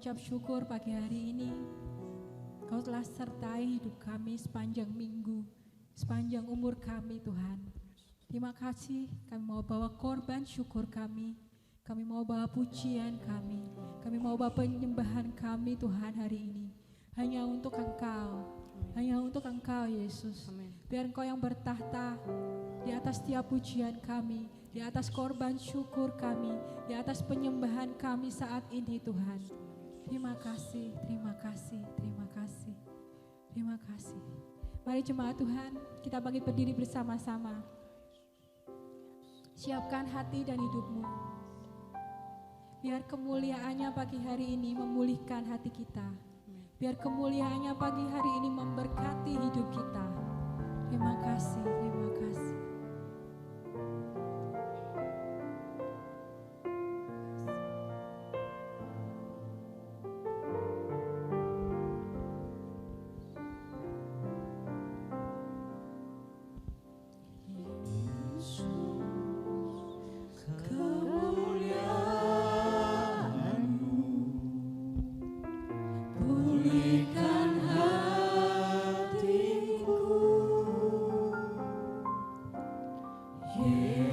mengucap syukur pagi hari ini. Kau telah sertai hidup kami sepanjang minggu, sepanjang umur kami Tuhan. Terima kasih, kami mau bawa korban syukur kami mau bawa pujian kami mau bawa penyembahan kami Tuhan hari ini. Hanya untuk Engkau Yesus. Biar Engkau yang bertahta di atas setiap pujian kami, di atas korban syukur kami, di atas penyembahan kami saat ini Tuhan. Terima kasih, terima kasih, terima kasih, terima kasih. Mari jemaat Tuhan, kita bangkit berdiri bersama-sama. Siapkan hati dan hidupmu. Biar kemuliaannya pagi hari ini memulihkan hati kita. Biar kemuliaannya pagi hari ini memberkati hidup kita. Terima kasih, terima kasih. Yeah.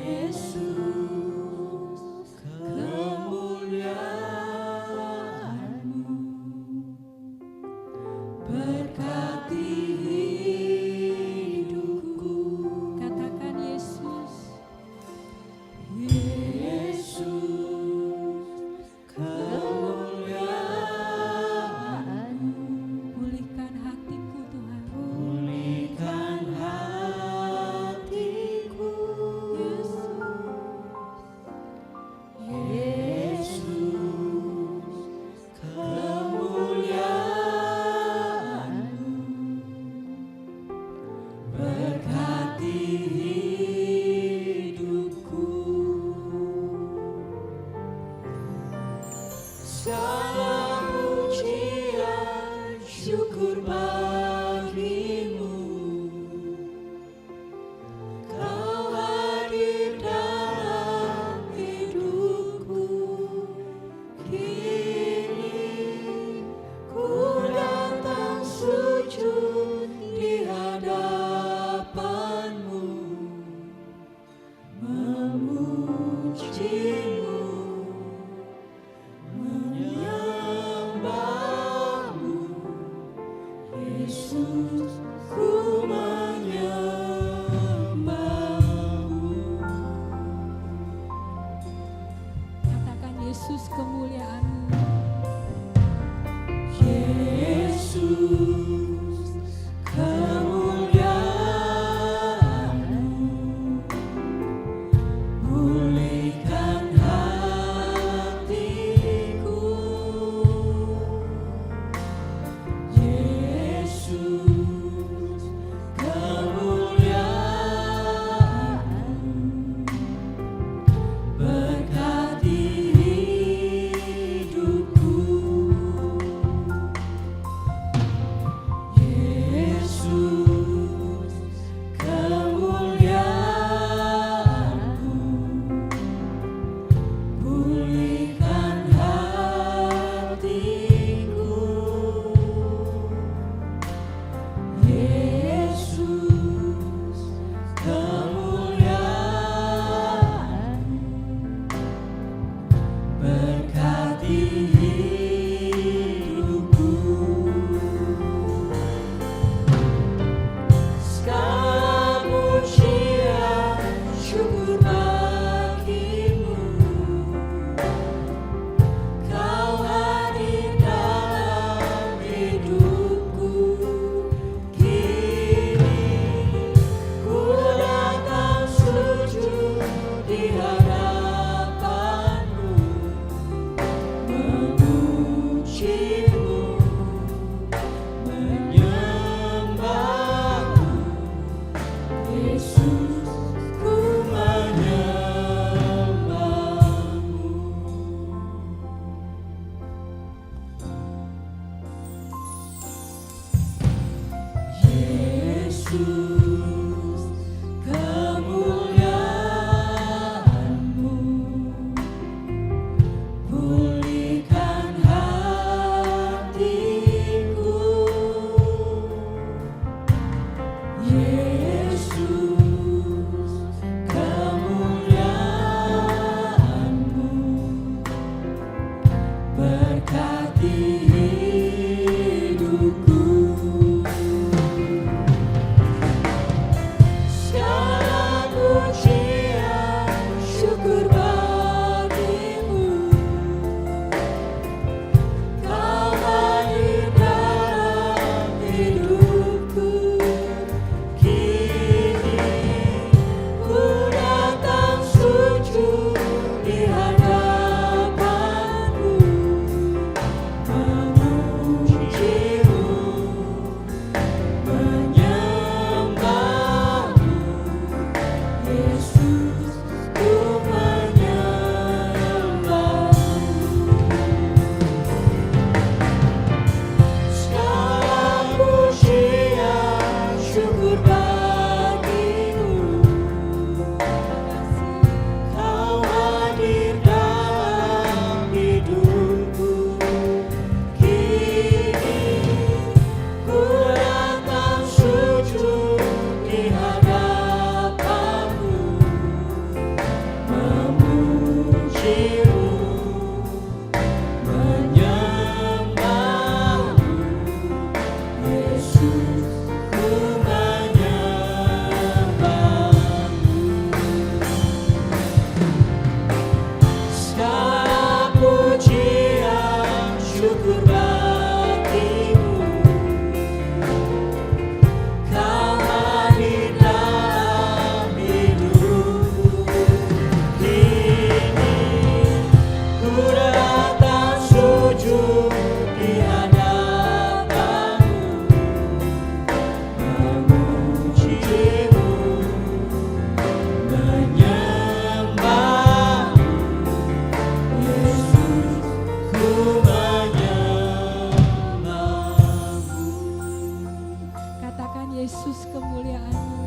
Yesus kemuliaan-Mu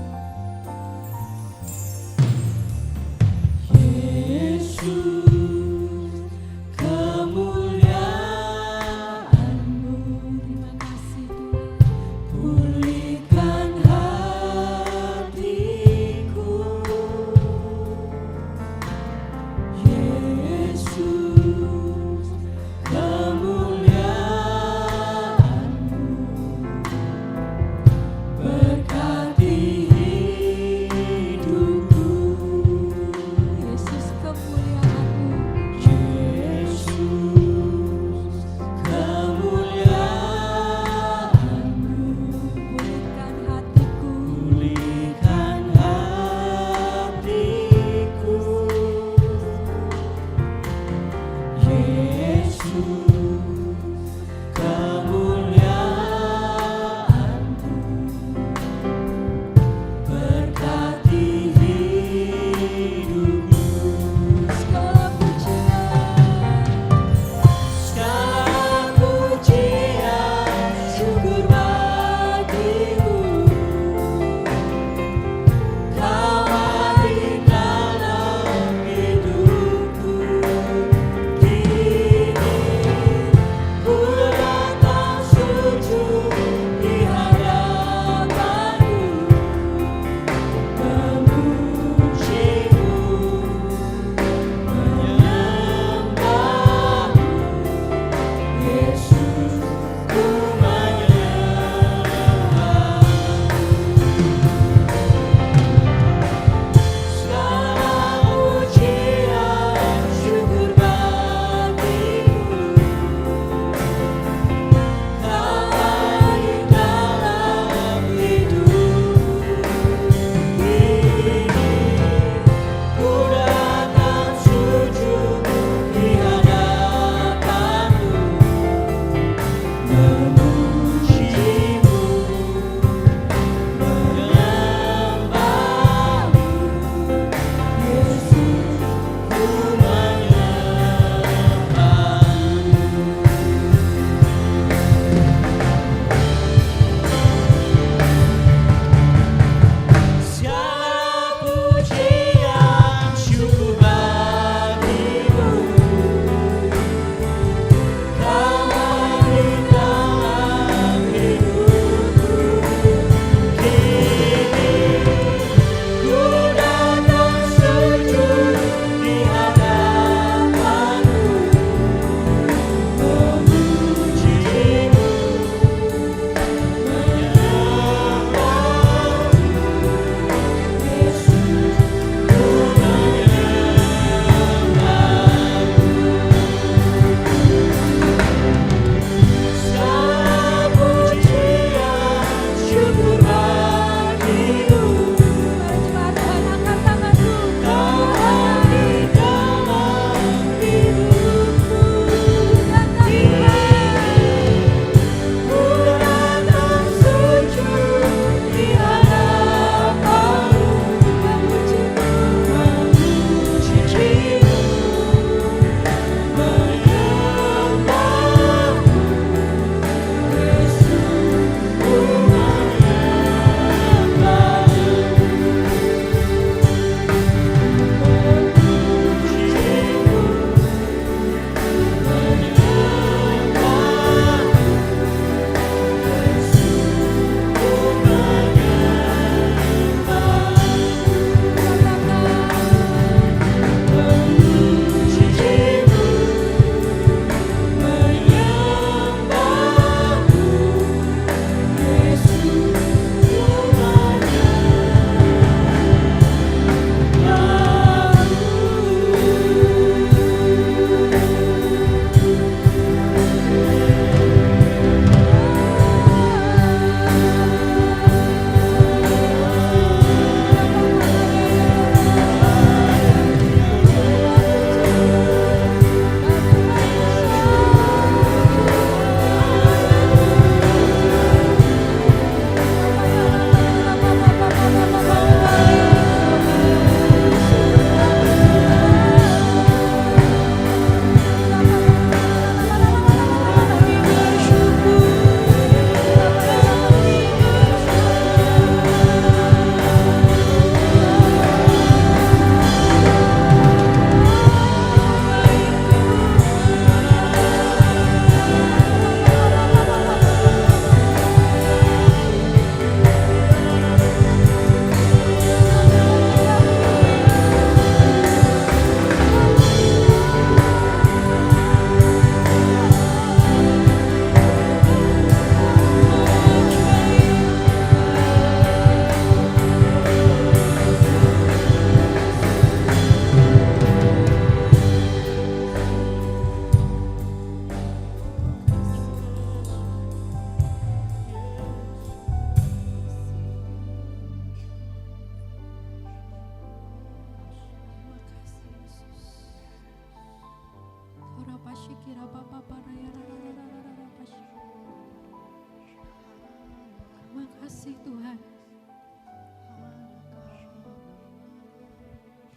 Terima kasih Tuhan.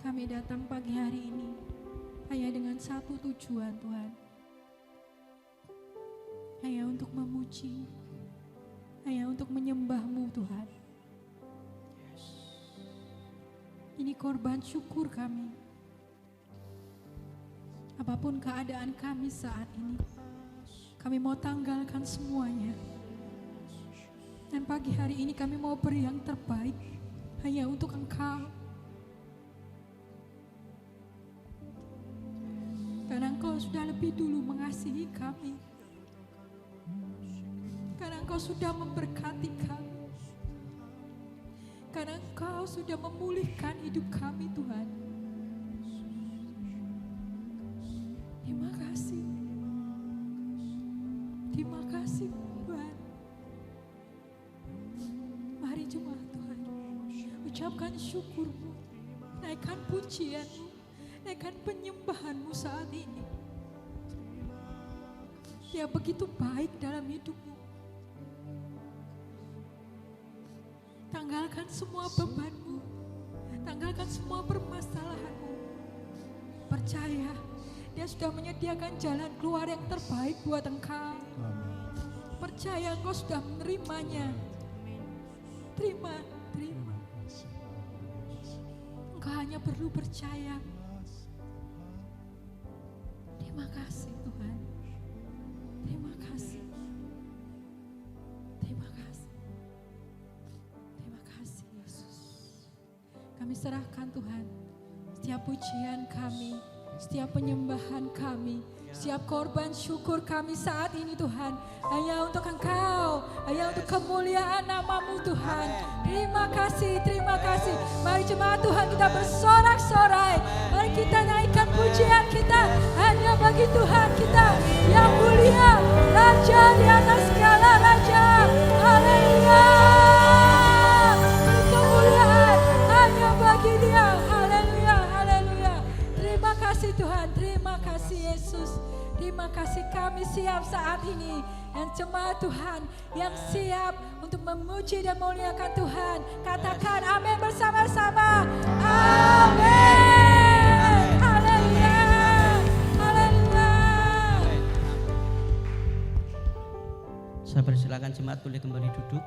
Kami datang pagi hari ini hanya dengan satu tujuan Tuhan. Hanya untuk memuji, hanya untuk menyembah-Mu Tuhan. Ini korban syukur kami. Apapun keadaan kami saat ini, kami mau tanggalkan semuanya. Dan pagi hari ini kami mau beri yang terbaik hanya untuk Engkau. Karena Engkau sudah lebih dulu mengasihi kami. Karena Engkau sudah memberkati kami. Karena Engkau sudah memulihkan hidup kami Tuhan. Terima kasih. Terima kasih Tuhan. Mari jemaat Tuhan, ucapkan syukur-Mu, naikkan pujian-Mu, naikkan penyembahan-Mu saat ini. Dia begitu baik dalam hidup-Mu. Tanggalkan semua beban-Mu, tanggalkan semua permasalahan-Mu. Percaya, Dia sudah menyediakan jalan keluar yang terbaik buat engkau. Percaya engkau sudah menerimanya. Terima. Engkau hanya perlu percaya. Terima kasih Tuhan. Terima kasih. Terima kasih. Terima kasih Yesus. Kami serahkan Tuhan setiap pujian kami, setiap penyembahan kami, setiap korban syukur kami saat ini Tuhan, hanya untuk Engkau, hanya untuk kemuliaan nama-Mu Tuhan. Terima kasih, terima kasih. Mari jemaat Tuhan kita bersorak-sorai, mari kita naikkan pujian kita hanya bagi Tuhan kita yang mulia, Raja di atas segala raja. Haleluya. Kemuliaan hanya bagi Dia. Haleluya, haleluya. Terima kasih Tuhan, terima kasih Yesus. Terima kasih kami siap saat ini. Dan jemaat Tuhan yang siap untuk memuji dan memuliakan Tuhan, katakan amin bersama-sama. Amin. Haleluya. Haleluya. Saya persilakan jemaat boleh kembali duduk.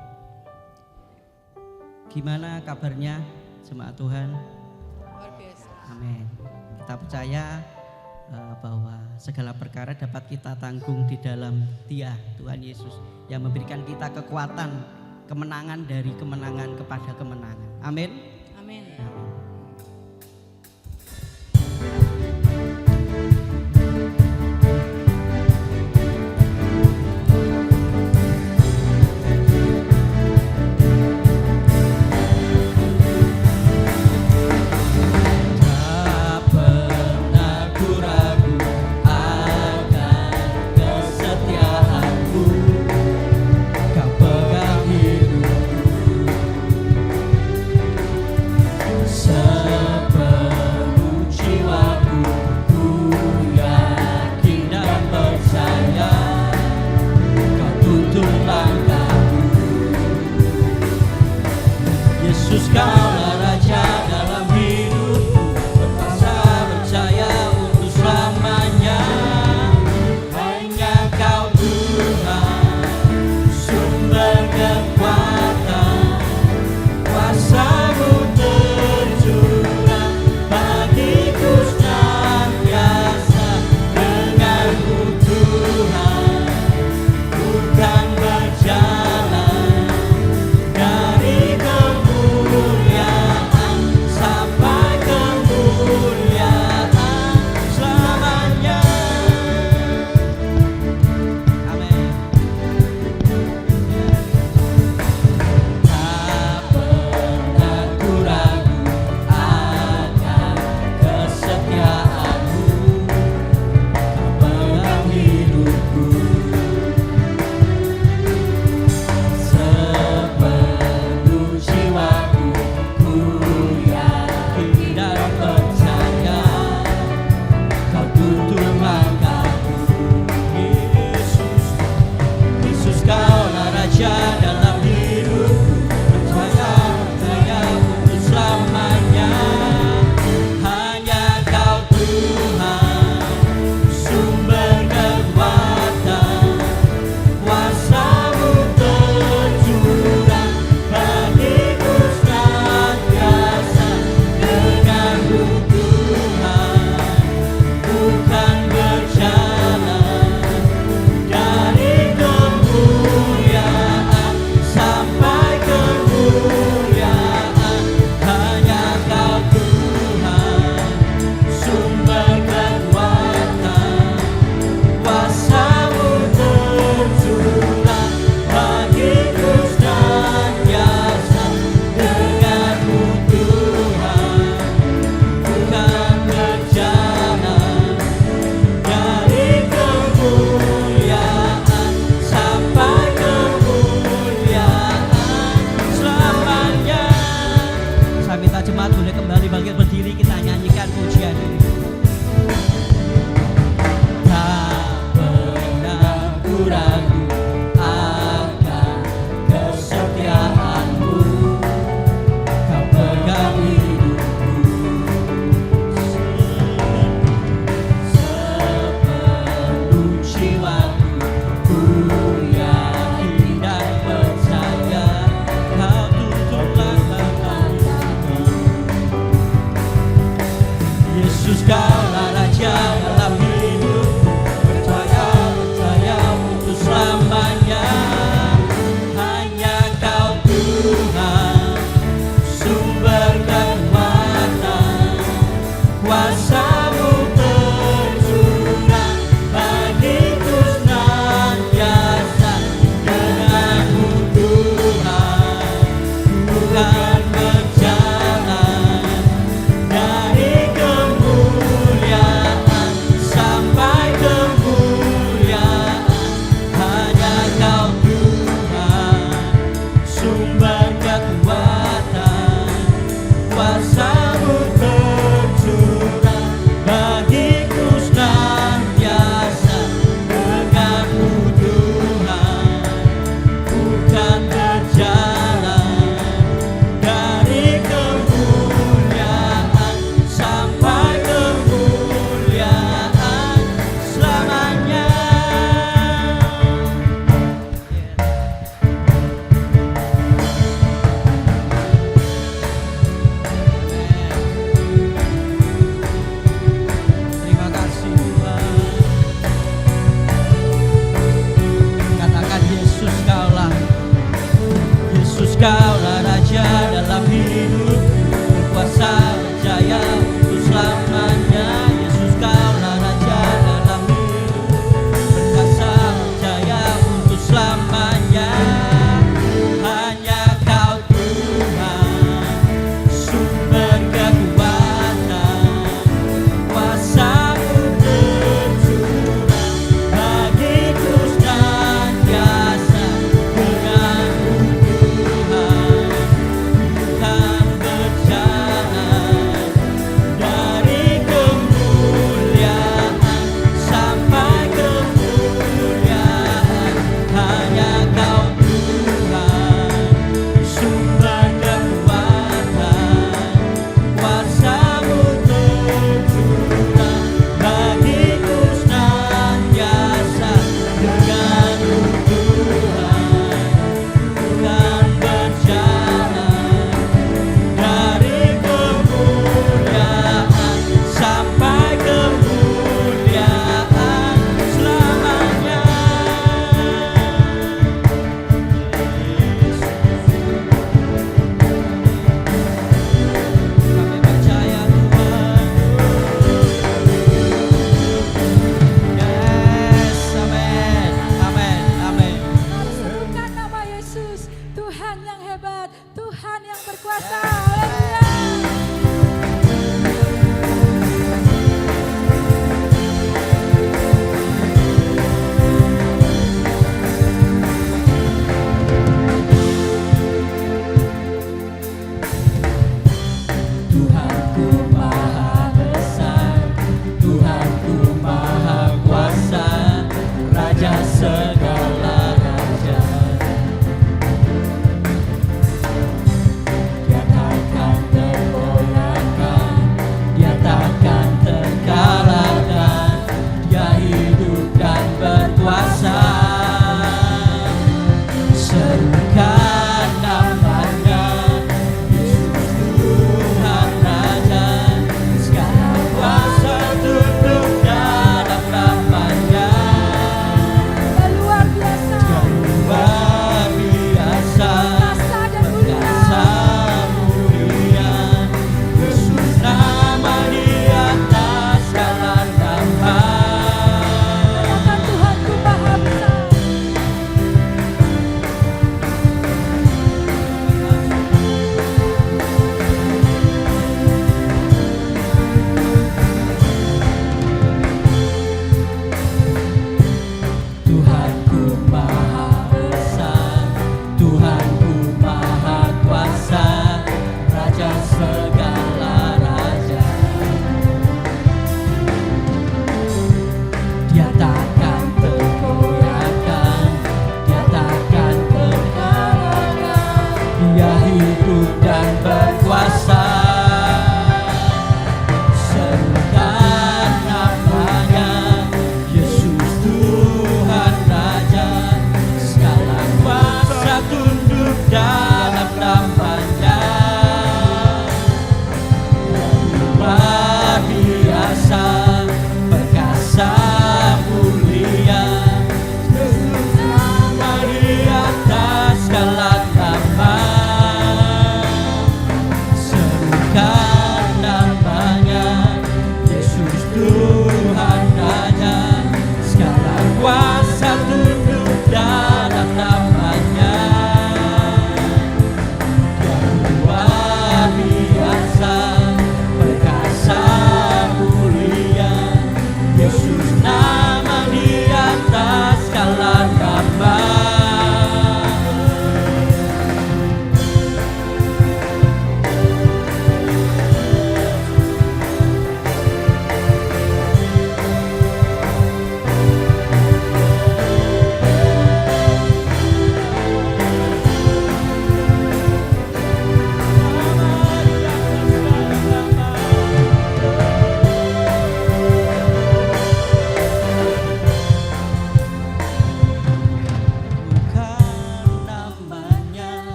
Gimana kabarnya jemaat Tuhan? Luar biasa. Amin. Kita percaya bahwa segala perkara dapat kita tanggung di dalam Dia, Tuhan Yesus, yang memberikan kita kekuatan, kemenangan dari kemenangan kepada kemenangan. Amin. Amin. Amin. Yesus kaulah Raja dalam hidupku, berkuasa percaya untuk selamanya. Hanya Kau Tuhan, sumber kekuatan, kuasa-Mu tercurah bagiku senantiasa. Denganku Tuhan, bukan berjalan dari kemuliaan Saya minta jemaat boleh kembali bangkit berdiri, kita nyanyikan pujian ini. Tak pernah ku ragu akan kesetiaanmu, kau pegang hidupku sepenuh jiwaku. Ku yakin dan percaya kau tuntut langkah-langkahku. Yesus, kaulah Raja dalam hidupku, percaya untuk selamanya. Hanya Kau Tuhan, sumber kekuatan, kuasa-Mu tercurah bagiku senantiasa. Denganmu Tuhan, bukan berjalan dari kemuliaan sampai kemuliaan. Hanya Kau Tuhan, sumber kekuatan, kuasa-Mu tercurah bagiku senantiasa. Denganmu Tuhan, bukan berjalan dari kemuliaan sampai kemuliaan selamanya. Terima kasih Tuhan. Katakan Yesus, Kaulah Raja dalam hidup, berkuasa berjaya untuk selamanya. Yesus, Kaulah Raja dalam hidup, berkuasa berjaya untuk selamanya. Hanya Kau Tuhan, sumber kekuatan, kuasa-Mu tercurah bagiku senantiasa. Denganmu Tuhan,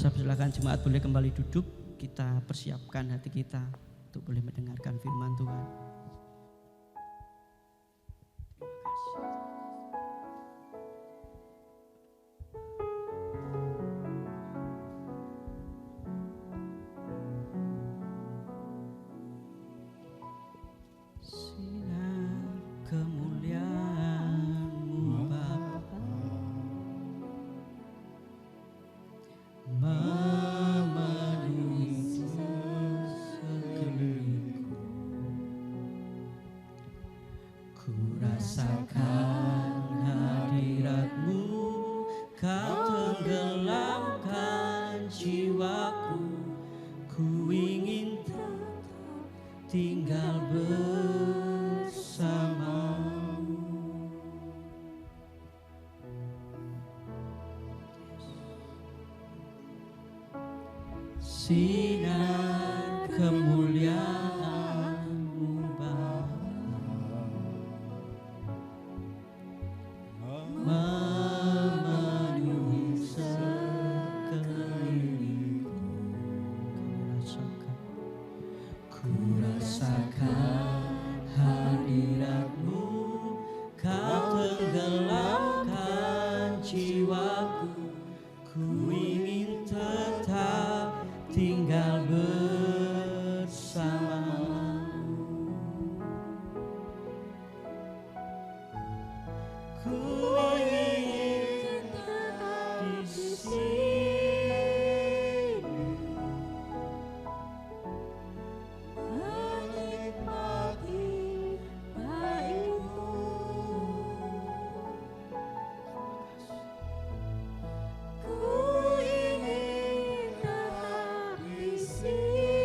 saya persilakan jemaat boleh kembali duduk. Kita persiapkan hati kita untuk boleh mendengarkan firman Tuhan. Kemuliaan-Mu Bapa memenuhi sekelilingku. Ku rasakan hadirat-Mu, Kau tenggelamkan jiwaku. Ku ingin tetap tinggal bersama-Mu. Sinar kemuliaan-Mu Bapa memenuhi sekelilingku. Ku rasakan hadirat-Mu, Kau tenggelamkan jiwaku. Ku ingin tetap tinggal bersama-Mu. Ku ingin tetap di sini, menikmati baik-Mu. Ku ingin tetap di sini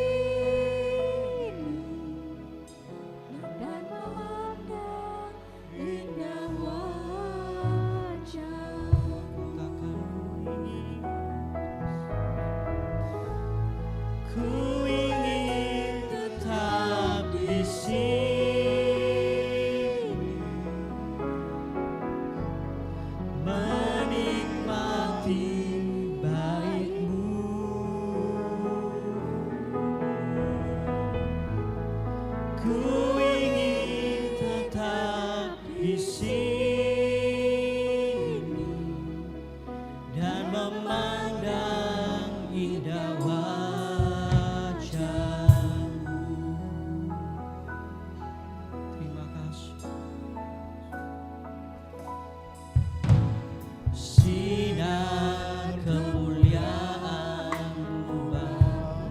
dan memandang indah wajah-Mu. Ku ingin tetap di sini, menikmati baik-Mu. Ku ingin tetap di sini dan memandang indah wajah-Mu. Terima kasih. Sinar kemuliaan-Mu Bapa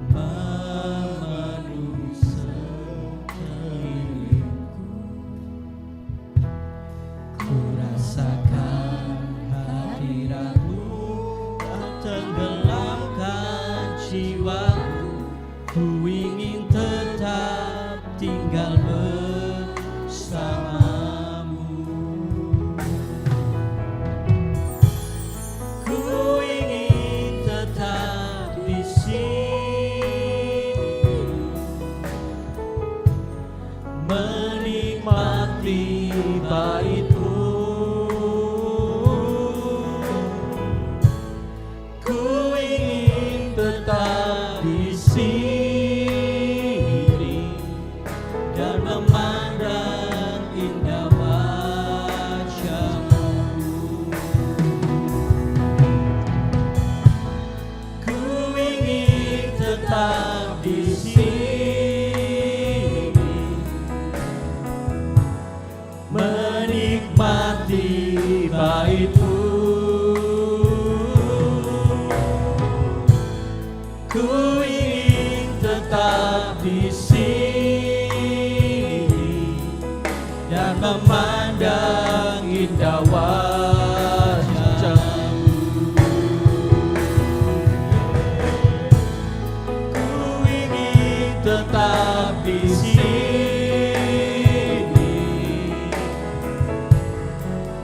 memenuhi sekelilingku. Ku rasakan hadirat-Mu, Kau tenggelamkan jiwaku. Ku ingin tetap tinggal bersama-Mu. Ku ingin tetap di sini, menikmati bait-Mu. Ku ingin tetap di sini dan memandang indah wajah-Mu. Ku ingin tetap di sini, menikmati bait-Mu. Ku ingin tetap di sini dan memandang indah wajah-Mu. Ku ingin tetap di sini,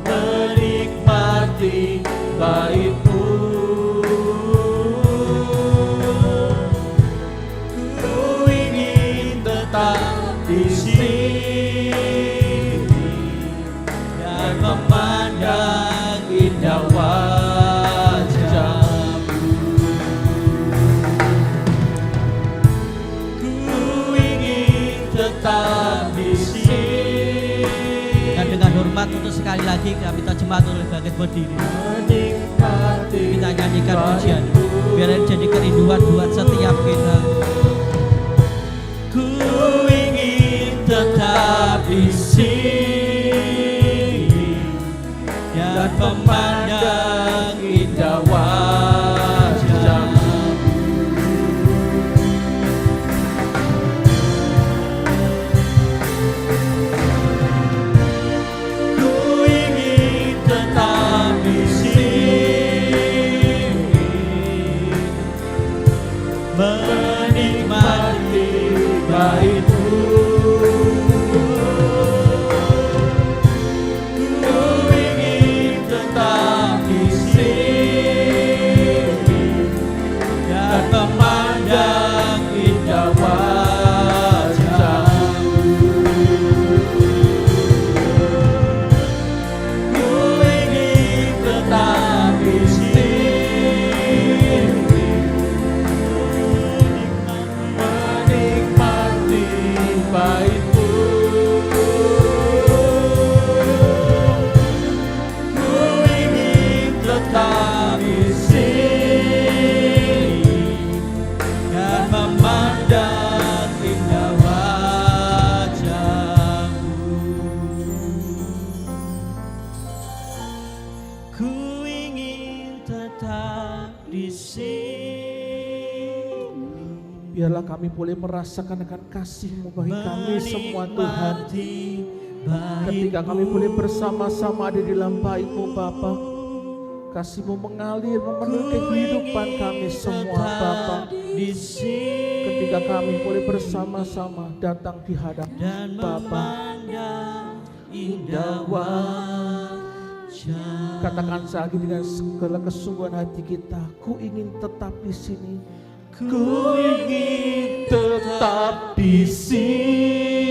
menikmati bait-Mu. Di sini dan memandang indah wajah-Mu. Ku ingin tetap di sini. Dan dengan hormat untuk sekali lagi kami terjemah oleh bangkit berdiri. Kita nyanyikan pujian, biar jadi kerinduan buat setiap kita. Ku ingin tetap di sini dan memandang indah wajah-Mu. Ku ingin tetap di sini menikmati bait-Mu. Ku ingin tetap di sini dan memandang indah wajah-Mu. Ku ingin tetap di sini menikmati bait-Mu. Ku ingin tetap di sini dan memandang indah wajah-Mu. Ku ingin tetap di sini. Biarlah kami boleh merasakan akan kasih-Mu bagi kami semua Tuhan. Ketika kami boleh bersama-sama ada di dalam bait-Mu Bapa, kasih-Mu mengalir memenuhi kehidupan kami semua Bapa. Ketika kami boleh bersama-sama datang di hadapan Bapa, indah wajah. katakan lagi dengan segala kesungguhan hati kita, ku ingin tetap di sini. Ku ingin tetap di sini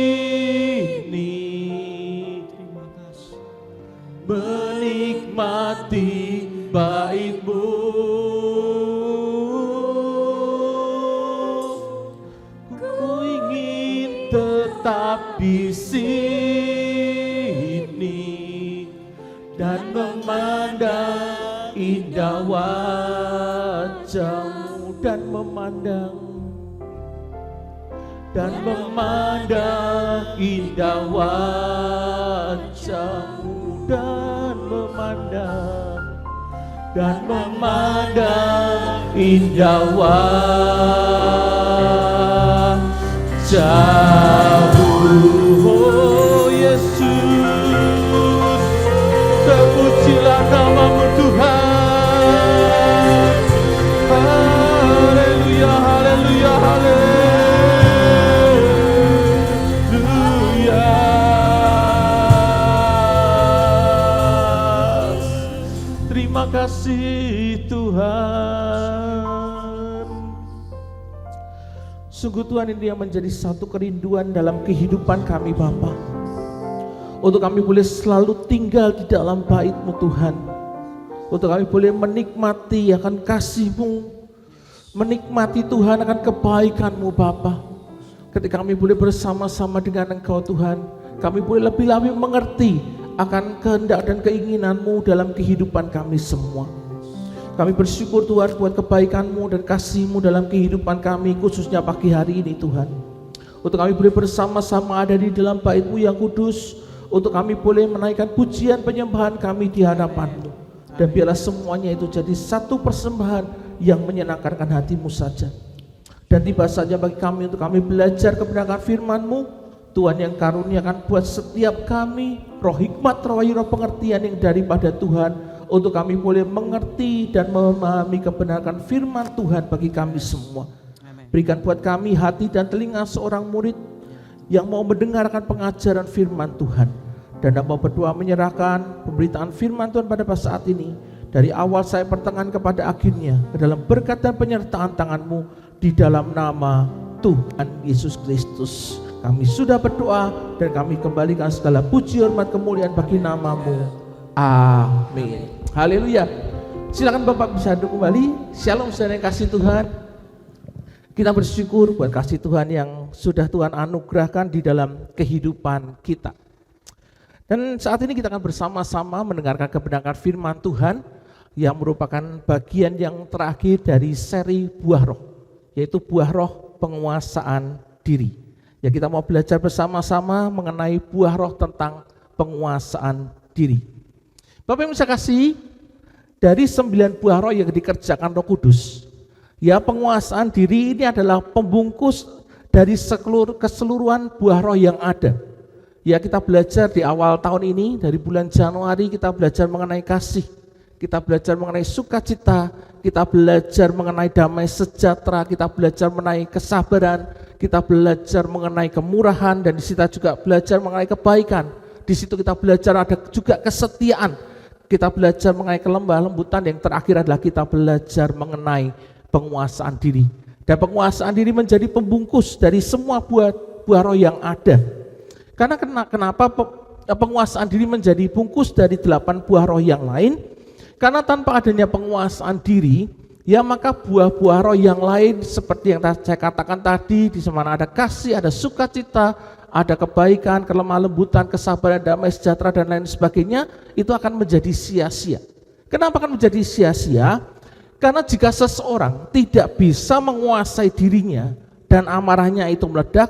menikmati bait-Mu. Ku ingin tetap di sini dan memandang indah wajah-Mu. Dan memandang indah wajah-Mu dan memandang indah wajah-Mu. Oh Yesus, terpujilah nama-Mu Tuhan. Haleluya, haleluya, haleluya. Terima kasih Tuhan. sungguh Tuhan, ini yang menjadi satu kerinduan dalam kehidupan kami Bapa. Untuk kami boleh selalu tinggal di dalam bait-Mu Tuhan. Untuk kami boleh menikmati akan kasih-Mu, menikmati Tuhan akan kebaikan-Mu Bapa. Ketika kami boleh bersama-sama dengan Engkau Tuhan, kami boleh lebih mengerti akan kehendak dan keinginan-Mu dalam kehidupan kami semua. Kami bersyukur Tuhan buat kebaikan-Mu dan kasih-Mu dalam kehidupan kami, khususnya pagi hari ini Tuhan. Untuk kami boleh bersama-sama ada di dalam bait-Mu yang kudus, untuk kami boleh menaikkan pujian penyembahan kami di hadapan-Mu. Dan biarlah semuanya itu jadi satu persembahan yang menyenangkan hati-Mu saja. Dan tiba saja bagi kami untuk kami belajar kebenaran firman-Mu, Tuhan yang karuniakan buat setiap kami roh hikmat, roh ayu, roh pengertian yang daripada Tuhan, untuk kami boleh mengerti dan memahami kebenaran firman Tuhan bagi kami semua. Berikan buat kami hati dan telinga seorang murid yang mau mendengarkan pengajaran firman Tuhan, dan mau berdoa menyerahkan pemberitaan firman Tuhan pada saat ini, dari awal saya pertengahan kepada akhirnya, ke dalam berkat dan penyertaan tangan-Mu, di dalam nama Tuhan Yesus Kristus kami sudah berdoa, dan kami kembalikan segala puji, hormat, kemuliaan bagi nama-Mu. Amin. Haleluya. Silakan Bapak bisa duduk kembali. Shalom saudara yang kasih Tuhan. Kita bersyukur buat kasih Tuhan yang sudah Tuhan anugerahkan di dalam kehidupan kita. Dan saat ini kita akan bersama-sama mendengarkan kebenaran firman Tuhan yang merupakan bagian yang terakhir dari seri buah roh, yaitu buah roh penguasaan diri. Ya, kita mau belajar bersama-sama mengenai buah roh tentang penguasaan diri. Bapak yang saya kasih, dari 9 buah roh yang dikerjakan Roh Kudus, ya penguasaan diri ini adalah pembungkus dari keseluruhan buah roh yang ada. Ya, kita belajar di awal tahun ini, dari bulan Januari kita belajar mengenai kasih, kita belajar mengenai sukacita, kita belajar mengenai damai sejahtera, kita belajar mengenai kesabaran, kita belajar mengenai kemurahan, dan di situ juga belajar mengenai kebaikan. Di situ kita belajar ada juga kesetiaan, kita belajar mengenai kelemah lembutan, yang terakhir adalah kita belajar mengenai penguasaan diri. Dan penguasaan diri menjadi pembungkus dari semua buah roh yang ada. Karena kenapa penguasaan diri menjadi bungkus dari 8 buah roh yang lain? Karena tanpa adanya penguasaan diri, ya maka buah-buah roh yang lain seperti yang saya katakan tadi, di mana ada kasih, ada sukacita, ada kebaikan, kelemah lembutan, kesabaran, damai sejahtera, dan lain sebagainya, itu akan menjadi sia-sia. Kenapa akan menjadi sia-sia? Karena jika seseorang tidak bisa menguasai dirinya dan amarahnya itu meledak,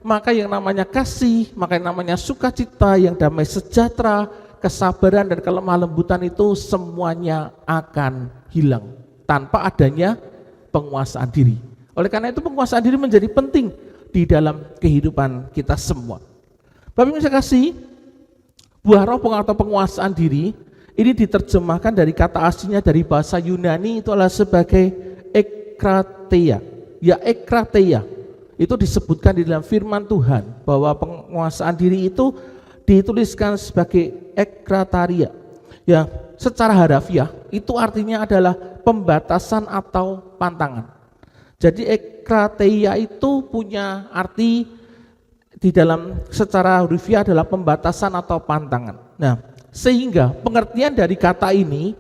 maka yang namanya kasih, maka yang namanya sukacita, yang damai sejahtera, kesabaran, dan kelemah lembutan itu semuanya akan hilang tanpa adanya penguasaan diri. Oleh karena itu penguasaan diri menjadi penting di dalam kehidupan kita semua. Bapak Ibu saya kasih, buah roh atau penguasaan diri ini diterjemahkan dari kata aslinya dari bahasa Yunani, itu adalah sebagai ekrateia. Ya, ekrateia itu disebutkan di dalam firman Tuhan bahwa penguasaan diri itu dituliskan sebagai ekrataria. Ya, secara harafiah itu artinya adalah pembatasan atau pantangan. Jadi ekrateia itu punya arti di dalam secara harafiah adalah pembatasan atau pantangan. Nah, sehingga pengertian dari kata ini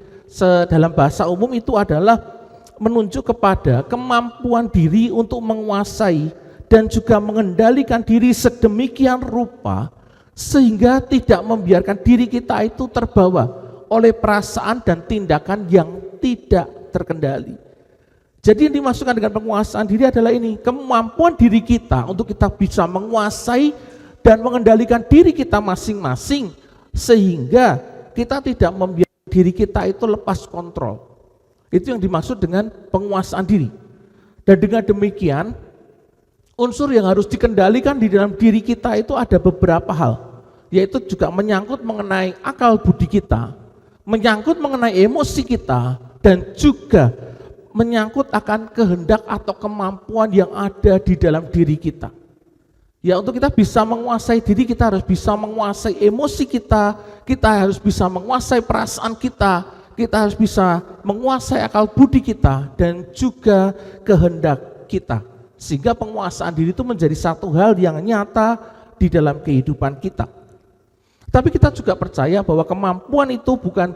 dalam bahasa umum itu adalah menunjuk kepada kemampuan diri untuk menguasai dan juga mengendalikan diri sedemikian rupa sehingga tidak membiarkan diri kita itu terbawa oleh perasaan dan tindakan yang tidak terkendali. Jadi yang dimaksudkan dengan penguasaan diri adalah ini, kemampuan diri kita untuk kita bisa menguasai dan mengendalikan diri kita masing-masing sehingga kita tidak membiarkan diri kita itu lepas kontrol. Itu yang dimaksud dengan penguasaan diri. Dan dengan demikian, unsur yang harus dikendalikan di dalam diri kita itu ada beberapa hal, yaitu juga menyangkut mengenai akal budi kita, menyangkut mengenai emosi kita, dan juga menyangkut akan kehendak atau kemampuan yang ada di dalam diri kita. Ya, untuk kita bisa menguasai diri, kita harus bisa menguasai emosi kita harus bisa menguasai perasaan kita harus bisa menguasai akal budi kita, dan juga kehendak kita. Sehingga penguasaan diri itu menjadi satu hal yang nyata di dalam kehidupan kita. Tapi kita juga percaya bahwa kemampuan itu bukan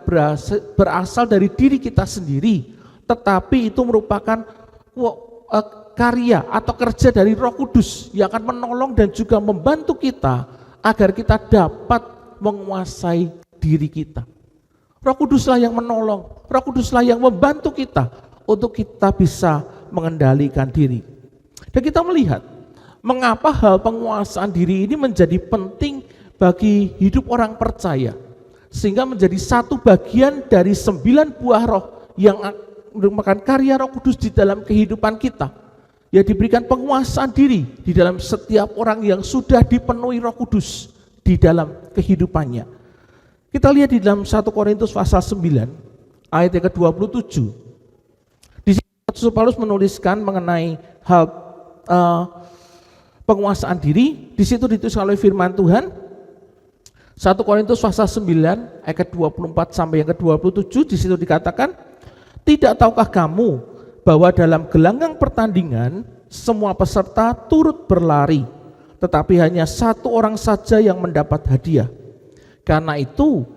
berasal dari diri kita sendiri, tetapi itu merupakan karya atau kerja dari Roh Kudus yang akan menolong dan juga membantu kita agar kita dapat menguasai diri kita. Roh Kuduslah yang menolong, Roh Kuduslah yang membantu kita untuk kita bisa mengendalikan diri. Dan kita melihat mengapa hal penguasaan diri ini menjadi penting bagi hidup orang percaya, sehingga menjadi satu bagian dari 9 buah roh yang merupakan karya Roh Kudus di dalam kehidupan kita. Ya, diberikan penguasaan diri di dalam setiap orang yang sudah dipenuhi Roh Kudus di dalam kehidupannya. Kita lihat di dalam 1 Korintus pasal 9 ayat yang ke-27. Di sini Rasul Paulus menuliskan mengenai hal penguasaan diri. Di situ ditulis oleh firman Tuhan. 1 Korintus pasal 9 ayat ke-24 sampai yang ke-27, di situ dikatakan, "Tidak tahukah kamu bahwa dalam gelanggang pertandingan semua peserta turut berlari, tetapi hanya satu orang saja yang mendapat hadiah. Karena itu,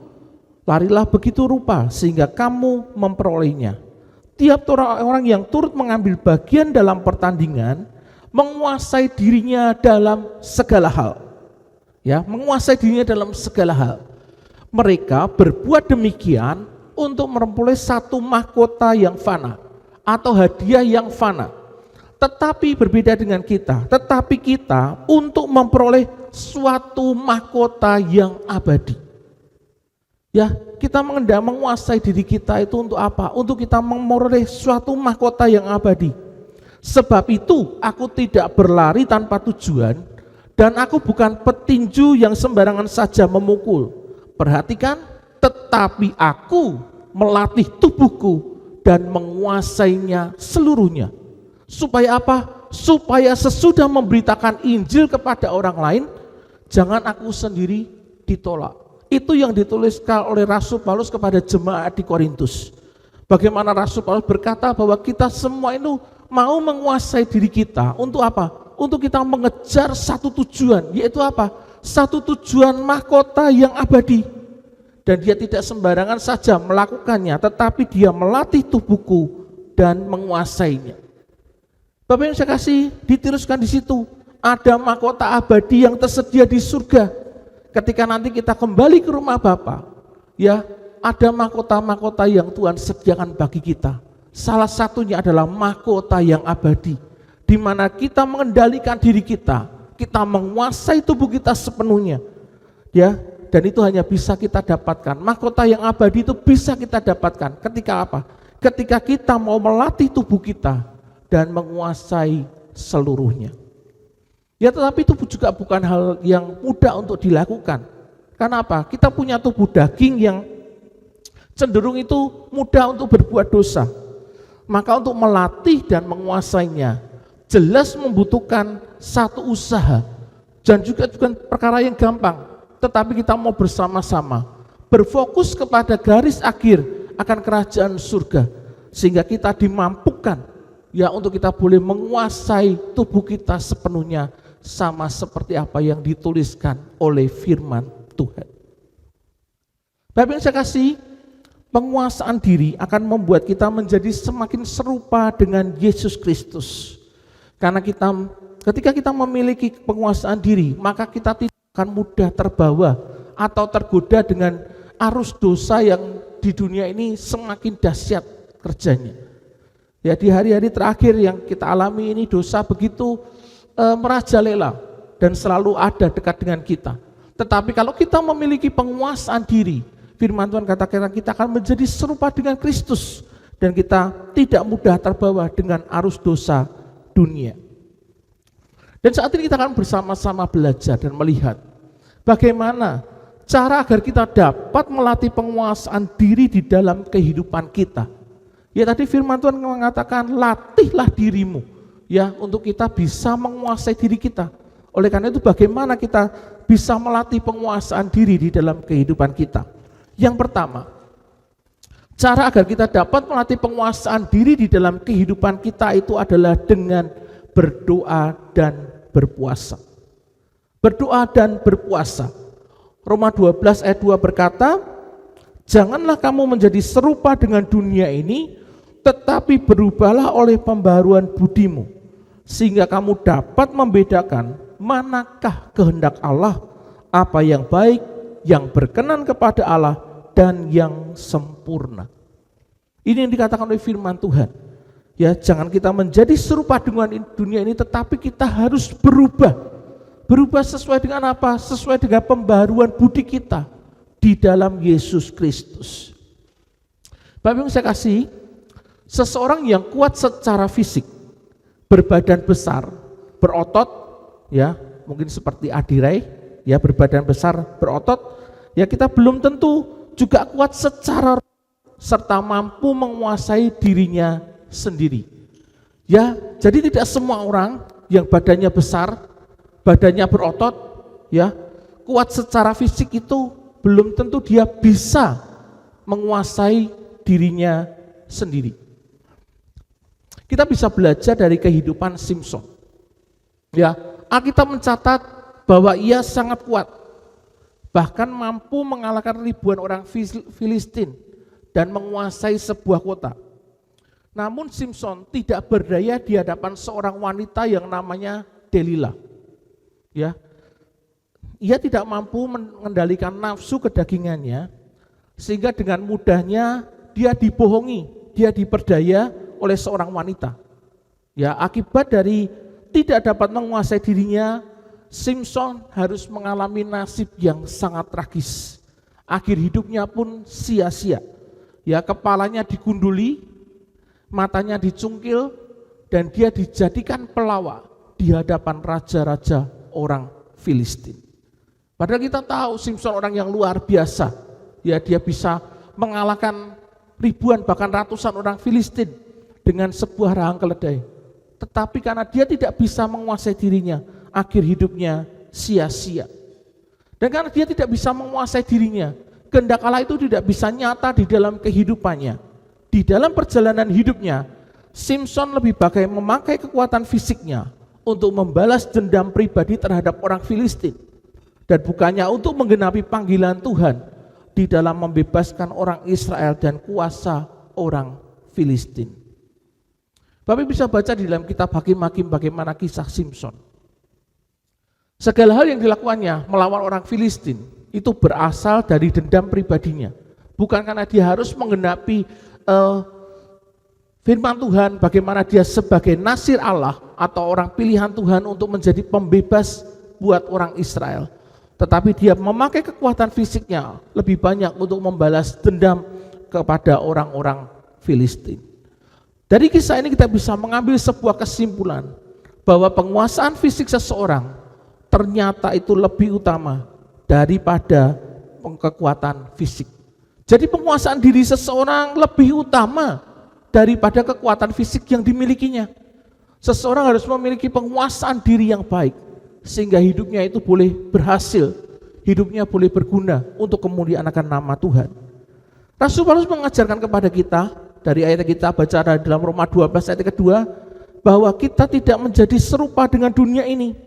Larilah begitu rupa sehingga kamu memperolehnya. Tiap orang yang turut mengambil bagian dalam pertandingan menguasai dirinya dalam segala hal. Ya, menguasai dirinya dalam segala hal. Mereka berbuat demikian untuk memperoleh satu mahkota yang fana atau hadiah yang fana. Tetapi berbeda dengan kita. Tetapi kita untuk memperoleh suatu mahkota yang abadi. Ya, kita menguasai diri kita itu untuk apa? Untuk kita memperoleh suatu mahkota yang abadi. Sebab itu aku tidak berlari tanpa tujuan, dan aku bukan petinju yang sembarangan saja memukul. Perhatikan, tetapi aku melatih tubuhku dan menguasainya seluruhnya. Supaya apa? Supaya sesudah memberitakan Injil kepada orang lain, jangan aku sendiri ditolak. Itu yang dituliskan oleh Rasul Paulus kepada jemaat di Korintus. Bagaimana Rasul Paulus berkata bahwa kita semua itu mau menguasai diri kita untuk apa? Untuk kita mengejar satu tujuan, yaitu apa? Satu tujuan mahkota yang abadi. Dan dia tidak sembarangan saja melakukannya, tetapi dia melatih tubuhku dan menguasainya. Bapak yang saya kasih, diteruskan di situ, ada mahkota abadi yang tersedia di surga. Ketika nanti kita kembali ke rumah Bapa, ya, ada mahkota-mahkota yang Tuhan sediakan bagi kita. Salah satunya adalah mahkota yang abadi, di mana kita mengendalikan diri kita menguasai tubuh kita sepenuhnya, ya, dan itu hanya bisa kita dapatkan. Mahkota yang abadi itu bisa kita dapatkan ketika apa? Ketika kita mau melatih tubuh kita dan menguasai seluruhnya. Ya, tetapi itu juga bukan hal yang mudah untuk dilakukan. Karena apa? Kita punya tubuh daging yang cenderung itu mudah untuk berbuat dosa. Maka untuk melatih dan menguasainya jelas membutuhkan satu usaha, dan juga bukan perkara yang gampang. Tetapi kita mau bersama-sama berfokus kepada garis akhir akan kerajaan surga, sehingga kita dimampukan ya untuk kita boleh menguasai tubuh kita sepenuhnya, sama seperti apa yang dituliskan oleh firman Tuhan. Bapak yang saya kasih, penguasaan diri akan membuat kita menjadi semakin serupa dengan Yesus Kristus. Karena ketika kita memiliki penguasaan diri, maka kita tidak akan mudah terbawa atau tergoda dengan arus dosa yang di dunia ini semakin dahsyat kerjanya. Ya, di hari-hari terakhir yang kita alami ini, dosa begitu merajalela dan selalu ada dekat dengan kita. Tetapi kalau kita memiliki penguasaan diri, firman Tuhan katakan kita akan menjadi serupa dengan Kristus, dan kita tidak mudah terbawa dengan arus dosa dunia. Dan saat ini kita akan bersama-sama belajar dan melihat bagaimana cara agar kita dapat melatih penguasaan diri di dalam kehidupan kita. Ya, tadi firman Tuhan mengatakan latihlah dirimu, ya, untuk kita bisa menguasai diri kita. Oleh karena itu bagaimana kita bisa melatih penguasaan diri di dalam kehidupan kita? Yang pertama, cara agar kita dapat melatih penguasaan diri di dalam kehidupan kita itu adalah dengan berdoa dan berpuasa. Berdoa dan berpuasa. Roma 12 ayat 2 berkata, janganlah kamu menjadi serupa dengan dunia ini, tetapi berubahlah oleh pembaharuan budimu, sehingga kamu dapat membedakan manakah kehendak Allah, apa yang baik, yang berkenan kepada Allah, dan yang sempurna. Ini yang dikatakan oleh firman Tuhan. Ya, jangan kita menjadi serupa dengan dunia ini, tetapi kita harus berubah. Berubah sesuai dengan apa? Sesuai dengan pembaharuan budi kita di dalam Yesus Kristus. Bapak yang saya kasih, seseorang yang kuat secara fisik, berbadan besar, berotot, ya, mungkin seperti Adirai, ya, berbadan besar, berotot, ya, kita belum tentu juga kuat secara serta mampu menguasai dirinya sendiri. Ya, jadi tidak semua orang yang badannya besar, badannya berotot, ya, kuat secara fisik itu belum tentu dia bisa menguasai dirinya sendiri. Kita bisa belajar dari kehidupan Simpson. Ya, Alkitab mencatat bahwa ia sangat kuat. bahkan mampu mengalahkan ribuan orang Filistin dan menguasai sebuah kota. Namun Samson tidak berdaya di hadapan seorang wanita yang namanya Delila. Ya, ia tidak mampu mengendalikan nafsu kedagingannya, sehingga dengan mudahnya dia dibohongi, dia diperdaya oleh seorang wanita. Ya, akibat dari tidak dapat menguasai dirinya, Samson harus mengalami nasib yang sangat tragis. Akhir hidupnya pun sia-sia. Ya, kepalanya digunduli, matanya dicungkil, dan dia dijadikan pelawak di hadapan raja-raja orang Filistin. Padahal kita tahu Samson orang yang luar biasa. Ya, dia bisa mengalahkan ribuan bahkan ratusan orang Filistin dengan sebuah rahang keledai. Tetapi karena dia tidak bisa menguasai dirinya, akhir hidupnya sia-sia. Dan karena dia tidak bisa menguasai dirinya, kehendak Allah itu tidak bisa nyata di dalam kehidupannya. Di dalam perjalanan hidupnya, Samson lebih baik memakai kekuatan fisiknya untuk membalas dendam pribadi terhadap orang Filistin. Dan bukannya untuk menggenapi panggilan Tuhan di dalam membebaskan orang Israel dan kuasa orang Filistin. Bapak bisa baca di dalam kitab Hakim-Hakim bagaimana kisah Samson. Segala hal yang dilakukannya melawan orang Filistin itu berasal dari dendam pribadinya. Bukan karena dia harus menggenapi firman Tuhan, bagaimana dia sebagai nasir Allah atau orang pilihan Tuhan untuk menjadi pembebas buat orang Israel. Tetapi dia memakai kekuatan fisiknya lebih banyak untuk membalas dendam kepada orang-orang Filistin. Dari kisah ini kita bisa mengambil sebuah kesimpulan bahwa penguasaan fisik seseorang ternyata itu lebih utama daripada kekuatan fisik. Jadi penguasaan diri seseorang lebih utama daripada kekuatan fisik yang dimilikinya. Seseorang harus memiliki penguasaan diri yang baik, sehingga hidupnya itu boleh berhasil, hidupnya boleh berguna untuk kemuliaan akan nama Tuhan. Rasul Paulus mengajarkan kepada kita, dari ayat yang kita baca dalam Roma 12 ayat kedua, bahwa kita tidak menjadi serupa dengan dunia ini.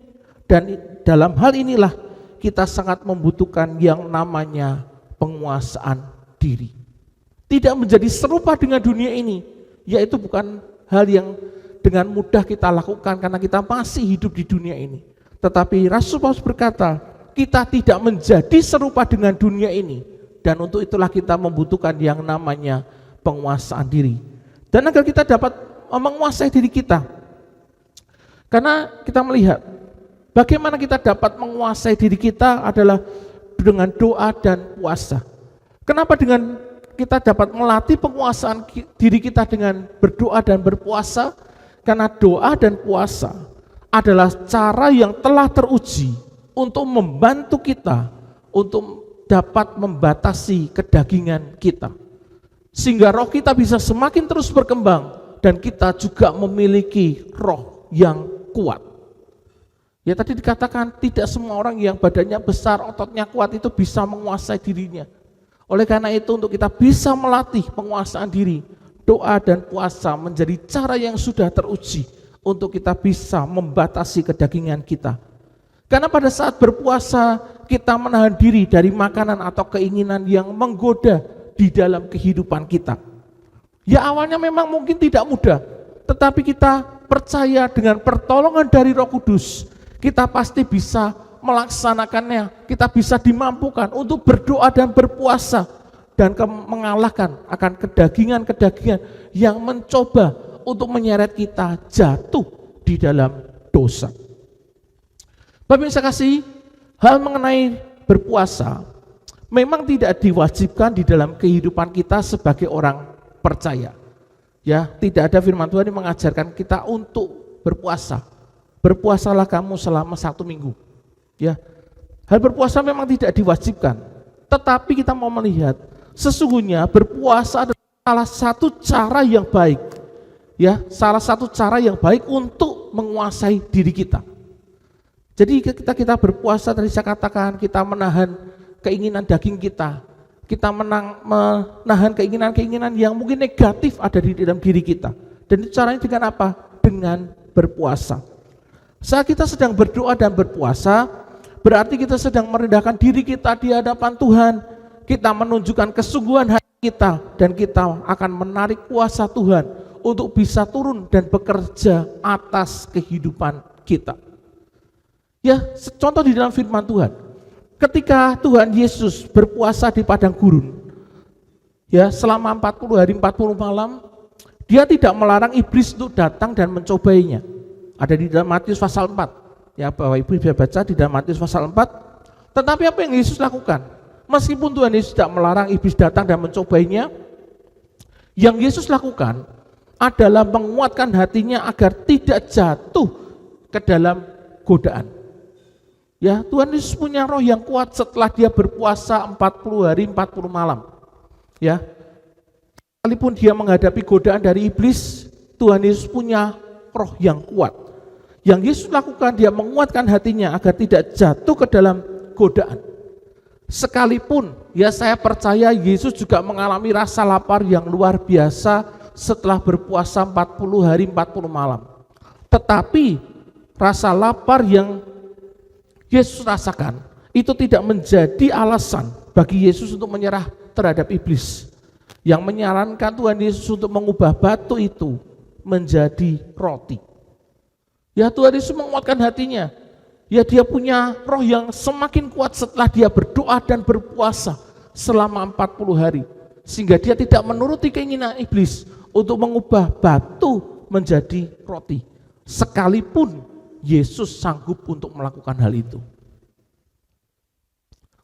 Dan dalam hal inilah kita sangat membutuhkan yang namanya penguasaan diri. Tidak menjadi serupa dengan dunia ini, yaitu bukan hal yang dengan mudah kita lakukan karena kita masih hidup di dunia ini. Tetapi Rasul Paulus berkata, kita tidak menjadi serupa dengan dunia ini, dan untuk itulah kita membutuhkan yang namanya penguasaan diri. Dan agar kita dapat menguasai diri kita, karena kita melihat bagaimana kita dapat menguasai diri kita adalah dengan doa dan puasa. Kenapa dengan kita dapat melatih penguasaan diri kita dengan berdoa dan berpuasa? Karena doa dan puasa adalah cara yang telah teruji untuk membantu kita untuk dapat membatasi kedagingan kita, sehingga roh kita bisa semakin terus berkembang dan kita juga memiliki roh yang kuat. Ya, tadi dikatakan tidak semua orang yang badannya besar, ototnya kuat itu bisa menguasai dirinya. Oleh karena itu, untuk kita bisa melatih penguasaan diri, doa dan puasa menjadi cara yang sudah teruji untuk kita bisa membatasi kedagingan kita. Karena pada saat berpuasa kita menahan diri dari makanan atau keinginan yang menggoda di dalam kehidupan kita. Ya, awalnya memang mungkin tidak mudah, tetapi kita percaya dengan pertolongan dari Roh Kudus, kita pasti bisa melaksanakannya, kita bisa dimampukan untuk berdoa dan berpuasa dan mengalahkan akan kedagingan-kedagingan yang mencoba untuk menyeret kita jatuh di dalam dosa. Bapak Ibu sekalian, hal mengenai berpuasa memang tidak diwajibkan di dalam kehidupan kita sebagai orang percaya. Ya, tidak ada firman Tuhan yang mengajarkan kita untuk berpuasa. Berpuasalah kamu selama 1 minggu. Ya, hal berpuasa memang tidak diwajibkan, tetapi kita mau melihat sesungguhnya berpuasa adalah salah satu cara yang baik, ya, salah satu cara yang baik untuk menguasai diri kita. Jadi kita berpuasa, tadi saya katakan kita menahan keinginan daging kita menahan keinginan-keinginan yang mungkin negatif ada di dalam diri kita. Dan itu caranya dengan apa? Dengan berpuasa. Saat kita sedang berdoa dan berpuasa, berarti kita sedang merendahkan diri kita di hadapan Tuhan. Kita menunjukkan kesungguhan hati kita, dan kita akan menarik kuasa Tuhan untuk bisa turun dan bekerja atas kehidupan kita. Ya, contoh di dalam firman Tuhan. Ketika Tuhan Yesus berpuasa di padang gurun, ya, selama 40 hari 40 malam, dia tidak melarang iblis untuk datang dan mencobainya. Ada di dalam Matius pasal 4. Ya, Bapak Ibu bisa baca di dalam Matius pasal 4. Tetapi apa yang Yesus lakukan? Meskipun Tuhan Yesus tidak melarang iblis datang dan mencobainya, yang Yesus lakukan adalah menguatkan hatinya agar tidak jatuh ke dalam godaan. Ya, Tuhan Yesus punya roh yang kuat setelah dia berpuasa 40 hari 40 malam. Ya, sekalipun dia menghadapi godaan dari iblis, Tuhan Yesus punya roh yang kuat. Yang Yesus lakukan, dia menguatkan hatinya agar tidak jatuh ke dalam godaan. Sekalipun, ya, saya percaya Yesus juga mengalami rasa lapar yang luar biasa setelah berpuasa 40 hari 40 malam. Tetapi rasa lapar yang Yesus rasakan itu tidak menjadi alasan bagi Yesus untuk menyerah terhadap iblis, yang menyarankan Tuhan Yesus untuk mengubah batu itu menjadi roti. Ya, Tuhan Yesus menguatkan hatinya. Ya, dia punya roh yang semakin kuat setelah dia berdoa dan berpuasa selama 40 hari. Sehingga dia tidak menuruti keinginan iblis untuk mengubah batu menjadi roti. Sekalipun Yesus sanggup untuk melakukan hal itu.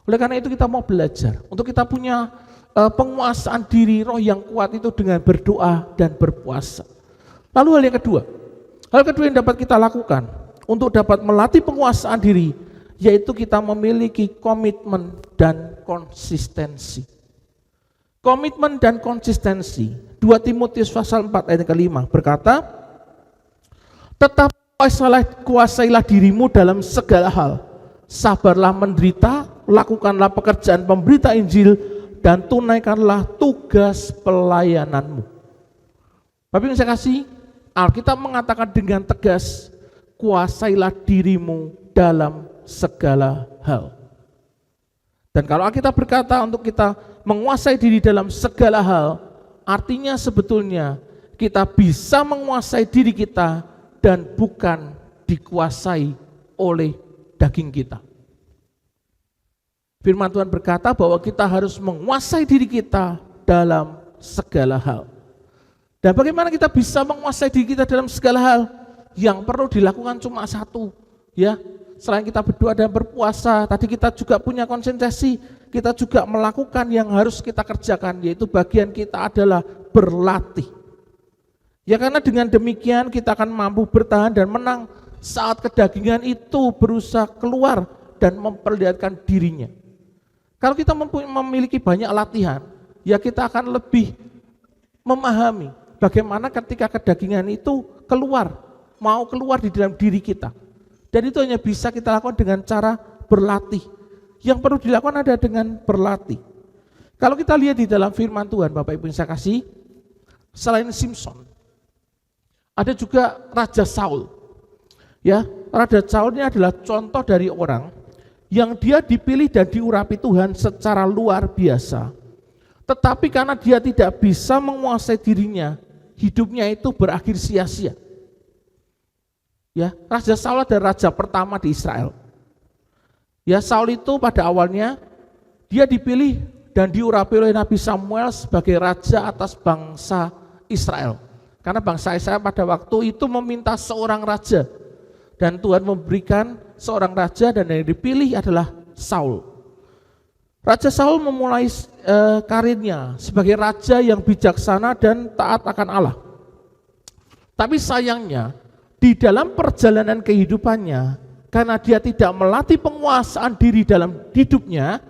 Oleh karena itu kita mau belajar, untuk kita punya penguasaan diri roh yang kuat itu dengan berdoa dan berpuasa. Lalu hal kedua yang dapat kita lakukan untuk dapat melatih penguasaan diri, yaitu kita memiliki komitmen dan konsistensi. Komitmen dan konsistensi. 2 Timotius pasal 4 ayat ke-5 berkata, tetap kuasailah dirimu dalam segala hal, sabarlah menderita, lakukanlah pekerjaan pemberita Injil, dan tunaikanlah tugas pelayananmu. Bapak Ibu saya kasih, Alkitab mengatakan dengan tegas, kuasailah dirimu dalam segala hal. Dan kalau Alkitab berkata untuk kita menguasai diri dalam segala hal, artinya sebetulnya kita bisa menguasai diri kita dan bukan dikuasai oleh daging kita. Firman Tuhan berkata bahwa kita harus menguasai diri kita dalam segala hal. Dan bagaimana kita bisa menguasai diri kita dalam segala hal? Yang perlu dilakukan cuma satu, ya. Selain kita berdoa dan berpuasa, tadi kita juga punya konsentrasi, kita juga melakukan yang harus kita kerjakan, yaitu bagian kita adalah berlatih. Ya, karena dengan demikian kita akan mampu bertahan dan menang saat kedagingan itu berusaha keluar dan memperlihatkan dirinya. Kalau kita memiliki banyak latihan, ya kita akan lebih memahami bagaimana ketika kedagingan itu mau keluar di dalam diri kita. Dan itu hanya bisa kita lakukan dengan cara berlatih. Yang perlu dilakukan ada dengan berlatih. Kalau kita lihat di dalam firman Tuhan, Bapak Ibu yang saya kasih, selain Simson, ada juga Raja Saul. Ya, Raja Saul ini adalah contoh dari orang yang dia dipilih dan diurapi Tuhan secara luar biasa. Tetapi karena dia tidak bisa menguasai dirinya, hidupnya itu berakhir sia-sia. Ya, Raja Saul adalah raja pertama di Israel. Ya, Saul itu pada awalnya dia dipilih dan diurapi oleh Nabi Samuel sebagai raja atas bangsa Israel. Karena bangsa Israel pada waktu itu meminta seorang raja. Dan Tuhan memberikan seorang raja dan yang dipilih adalah Saul. Raja Saul memulai karirnya sebagai raja yang bijaksana dan taat akan Allah. Tapi sayangnya di dalam perjalanan kehidupannya, karena dia tidak melatih penguasaan diri dalam hidupnya,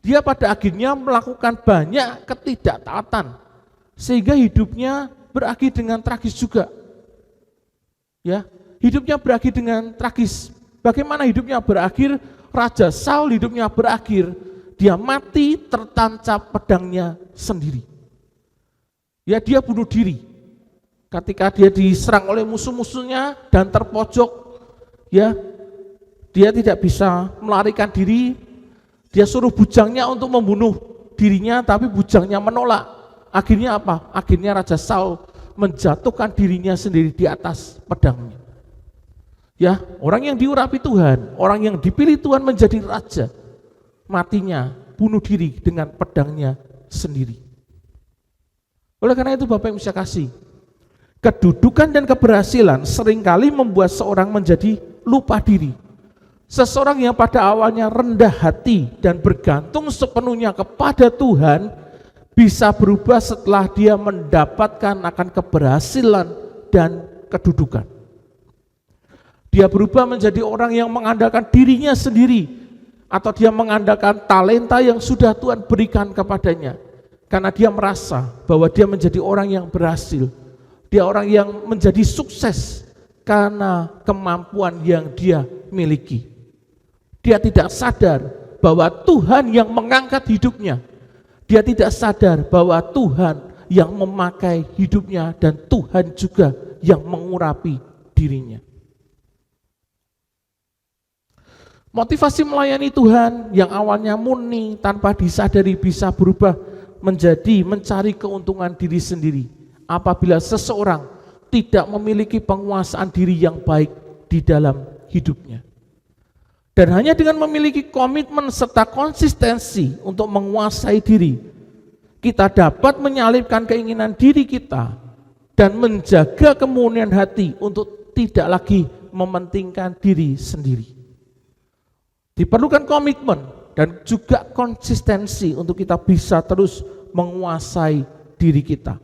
dia pada akhirnya melakukan banyak ketidaktaatan, sehingga hidupnya berakhir dengan tragis juga. Ya, hidupnya berakhir dengan tragis. Bagaimana hidupnya berakhir? Raja Saul hidupnya berakhir, dia mati tertancap pedangnya sendiri. Ya, dia bunuh diri. Ketika dia diserang oleh musuh-musuhnya dan terpojok, ya, Dia tidak bisa melarikan diri. Dia suruh bujangnya untuk membunuh dirinya, tapi bujangnya menolak. Akhirnya apa? Akhirnya Raja Saul menjatuhkan dirinya sendiri di atas pedangnya. Ya, orang yang diurapi Tuhan, orang yang dipilih Tuhan menjadi raja, matinya bunuh diri dengan pedangnya sendiri. Oleh karena itu Bapak Ibu saya kasih, kedudukan dan keberhasilan seringkali membuat seorang menjadi lupa diri. Seseorang yang pada awalnya rendah hati dan bergantung sepenuhnya kepada Tuhan bisa berubah setelah dia mendapatkan akan keberhasilan dan kedudukan. Dia berubah menjadi orang yang mengandalkan dirinya sendiri, atau dia mengandalkan talenta yang sudah Tuhan berikan kepadanya, karena dia merasa bahwa dia menjadi orang yang berhasil, dia orang yang menjadi sukses karena kemampuan yang dia miliki. Dia tidak sadar bahwa Tuhan yang mengangkat hidupnya, dia tidak sadar bahwa Tuhan yang memakai hidupnya, dan Tuhan juga yang mengurapi dirinya. Motivasi melayani Tuhan yang awalnya murni tanpa disadari bisa berubah menjadi mencari keuntungan diri sendiri apabila seseorang tidak memiliki penguasaan diri yang baik di dalam hidupnya. Dan hanya dengan memiliki komitmen serta konsistensi untuk menguasai diri, kita dapat menyalipkan keinginan diri kita dan menjaga kemurnian hati untuk tidak lagi mementingkan diri sendiri. Diperlukan komitmen dan juga konsistensi untuk kita bisa terus menguasai diri kita.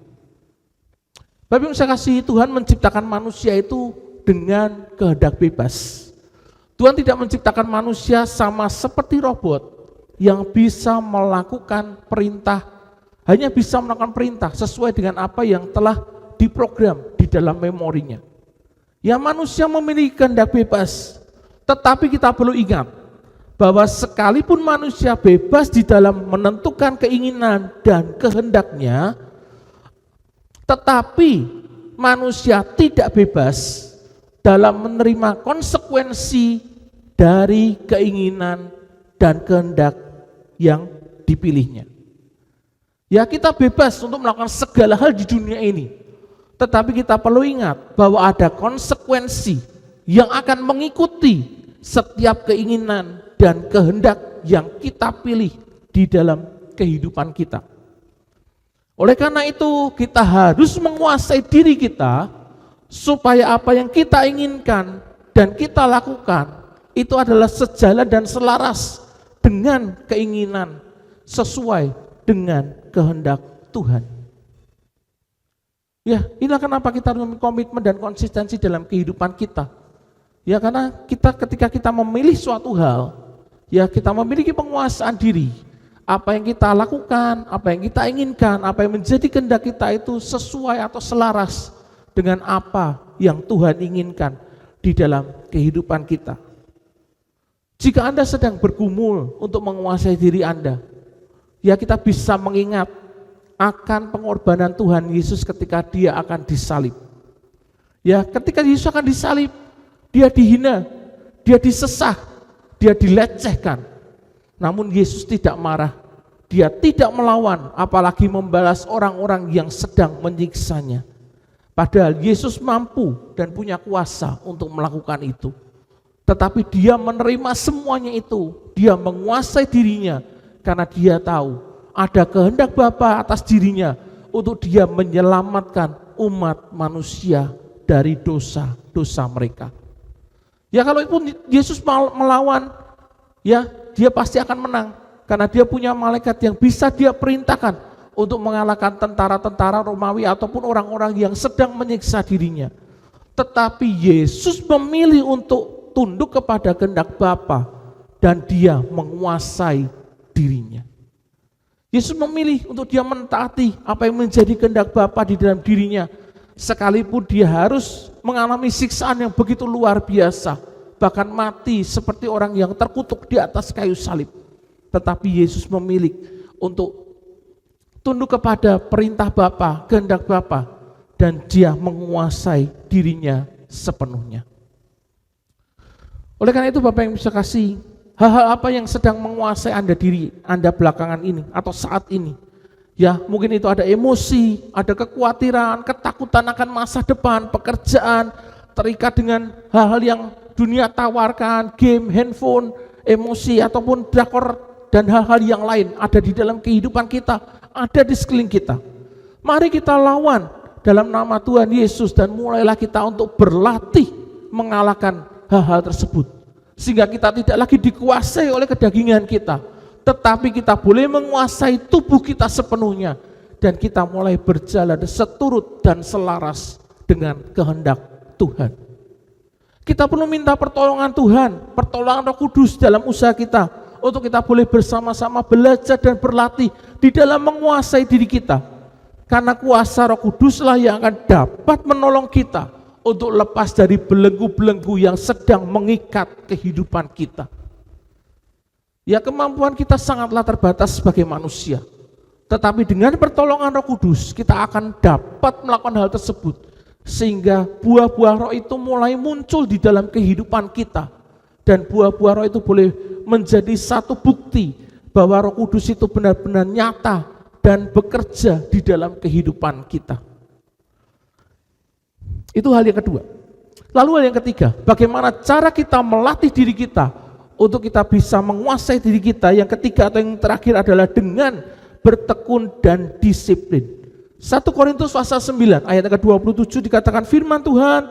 Bapak Ibu saya kasih, Tuhan menciptakan manusia itu dengan kehendak bebas. Tuhan tidak menciptakan manusia sama seperti robot yang bisa melakukan perintah, hanya bisa melakukan perintah sesuai dengan apa yang telah diprogram di dalam memorinya. Ya, manusia memiliki kehendak bebas, tetapi kita perlu ingat bahwa sekalipun manusia bebas di dalam menentukan keinginan dan kehendaknya, tetapi manusia tidak bebas dalam menerima konsekuensi dari keinginan dan kehendak yang dipilihnya. Ya, kita bebas untuk melakukan segala hal di dunia ini, tetapi kita perlu ingat bahwa ada konsekuensi yang akan mengikuti setiap keinginan dan kehendak yang kita pilih di dalam kehidupan kita. Oleh karena itu kita harus menguasai diri kita supaya apa yang kita inginkan dan kita lakukan itu adalah sejalan dan selaras dengan keinginan, sesuai dengan kehendak Tuhan. Ya, inilah kenapa kita harus komitmen dan konsistensi dalam kehidupan kita. Ya, karena ketika kita memilih suatu hal, ya kita memiliki penguasaan diri. Apa yang kita lakukan, apa yang kita inginkan, apa yang menjadi kehendak kita itu sesuai atau selaras dengan apa yang Tuhan inginkan di dalam kehidupan kita. Jika Anda sedang bergumul untuk menguasai diri Anda, ya kita bisa mengingat akan pengorbanan Tuhan Yesus ketika Dia akan disalib. Ya, ketika Yesus akan disalib, Dia dihina, Dia disesah, Dia dilecehkan. Namun Yesus tidak marah, Dia tidak melawan, apalagi membalas orang-orang yang sedang menyiksanya. Padahal Yesus mampu dan punya kuasa untuk melakukan itu. Tetapi Dia menerima semuanya itu, Dia menguasai dirinya karena Dia tahu ada kehendak Bapa atas dirinya untuk Dia menyelamatkan umat manusia dari dosa-dosa mereka. Ya, kalaupun Yesus melawan, ya Dia pasti akan menang karena Dia punya malaikat yang bisa Dia perintahkan untuk mengalahkan tentara-tentara Romawi ataupun orang-orang yang sedang menyiksa dirinya. Tetapi Yesus memilih untuk tunduk kepada kehendak Bapa dan Dia menguasai dirinya. Yesus memilih untuk Dia mentaati apa yang menjadi kehendak Bapa di dalam dirinya, sekalipun Dia harus mengalami siksaan yang begitu luar biasa, bahkan mati seperti orang yang terkutuk di atas kayu salib. Tetapi Yesus memilih untuk tunduk kepada perintah Bapa, kehendak Bapa, dan Dia menguasai dirinya sepenuhnya. Oleh karena itu Bapak yang bisa kasih, hal-hal apa yang sedang menguasai Anda belakangan ini atau saat ini? Ya, mungkin itu ada emosi, ada kekhawatiran, ketakutan akan masa depan, pekerjaan, terikat dengan hal-hal yang dunia tawarkan, game, handphone, emosi, ataupun drakor, dan hal-hal yang lain ada di dalam kehidupan kita, ada di sekeliling kita. Mari kita lawan dalam nama Tuhan Yesus dan mulailah kita untuk berlatih mengalahkan hal-hal tersebut. Sehingga kita tidak lagi dikuasai oleh kedagingan kita, tetapi kita boleh menguasai tubuh kita sepenuhnya dan kita mulai berjalan seturut dan selaras dengan kehendak Tuhan. Kita perlu minta pertolongan Tuhan, pertolongan Roh Kudus dalam usaha kita untuk kita boleh bersama-sama belajar dan berlatih di dalam menguasai diri kita. Karena kuasa Roh Kuduslah yang akan dapat menolong kita untuk lepas dari belenggu-belenggu yang sedang mengikat kehidupan kita. Ya, kemampuan kita sangatlah terbatas sebagai manusia. Tetapi dengan pertolongan Roh Kudus kita akan dapat melakukan hal tersebut. Sehingga buah-buah roh itu mulai muncul di dalam kehidupan kita. Dan buah-buah roh itu boleh menjadi satu bukti bahwa Roh Kudus itu benar-benar nyata dan bekerja di dalam kehidupan kita. Itu hal yang kedua. Lalu hal yang ketiga, bagaimana cara kita melatih diri kita untuk kita bisa menguasai diri kita. Yang ketiga atau yang terakhir adalah dengan bertekun dan disiplin. 1 Korintus pasal 9 ayat ke-27 dikatakan firman Tuhan,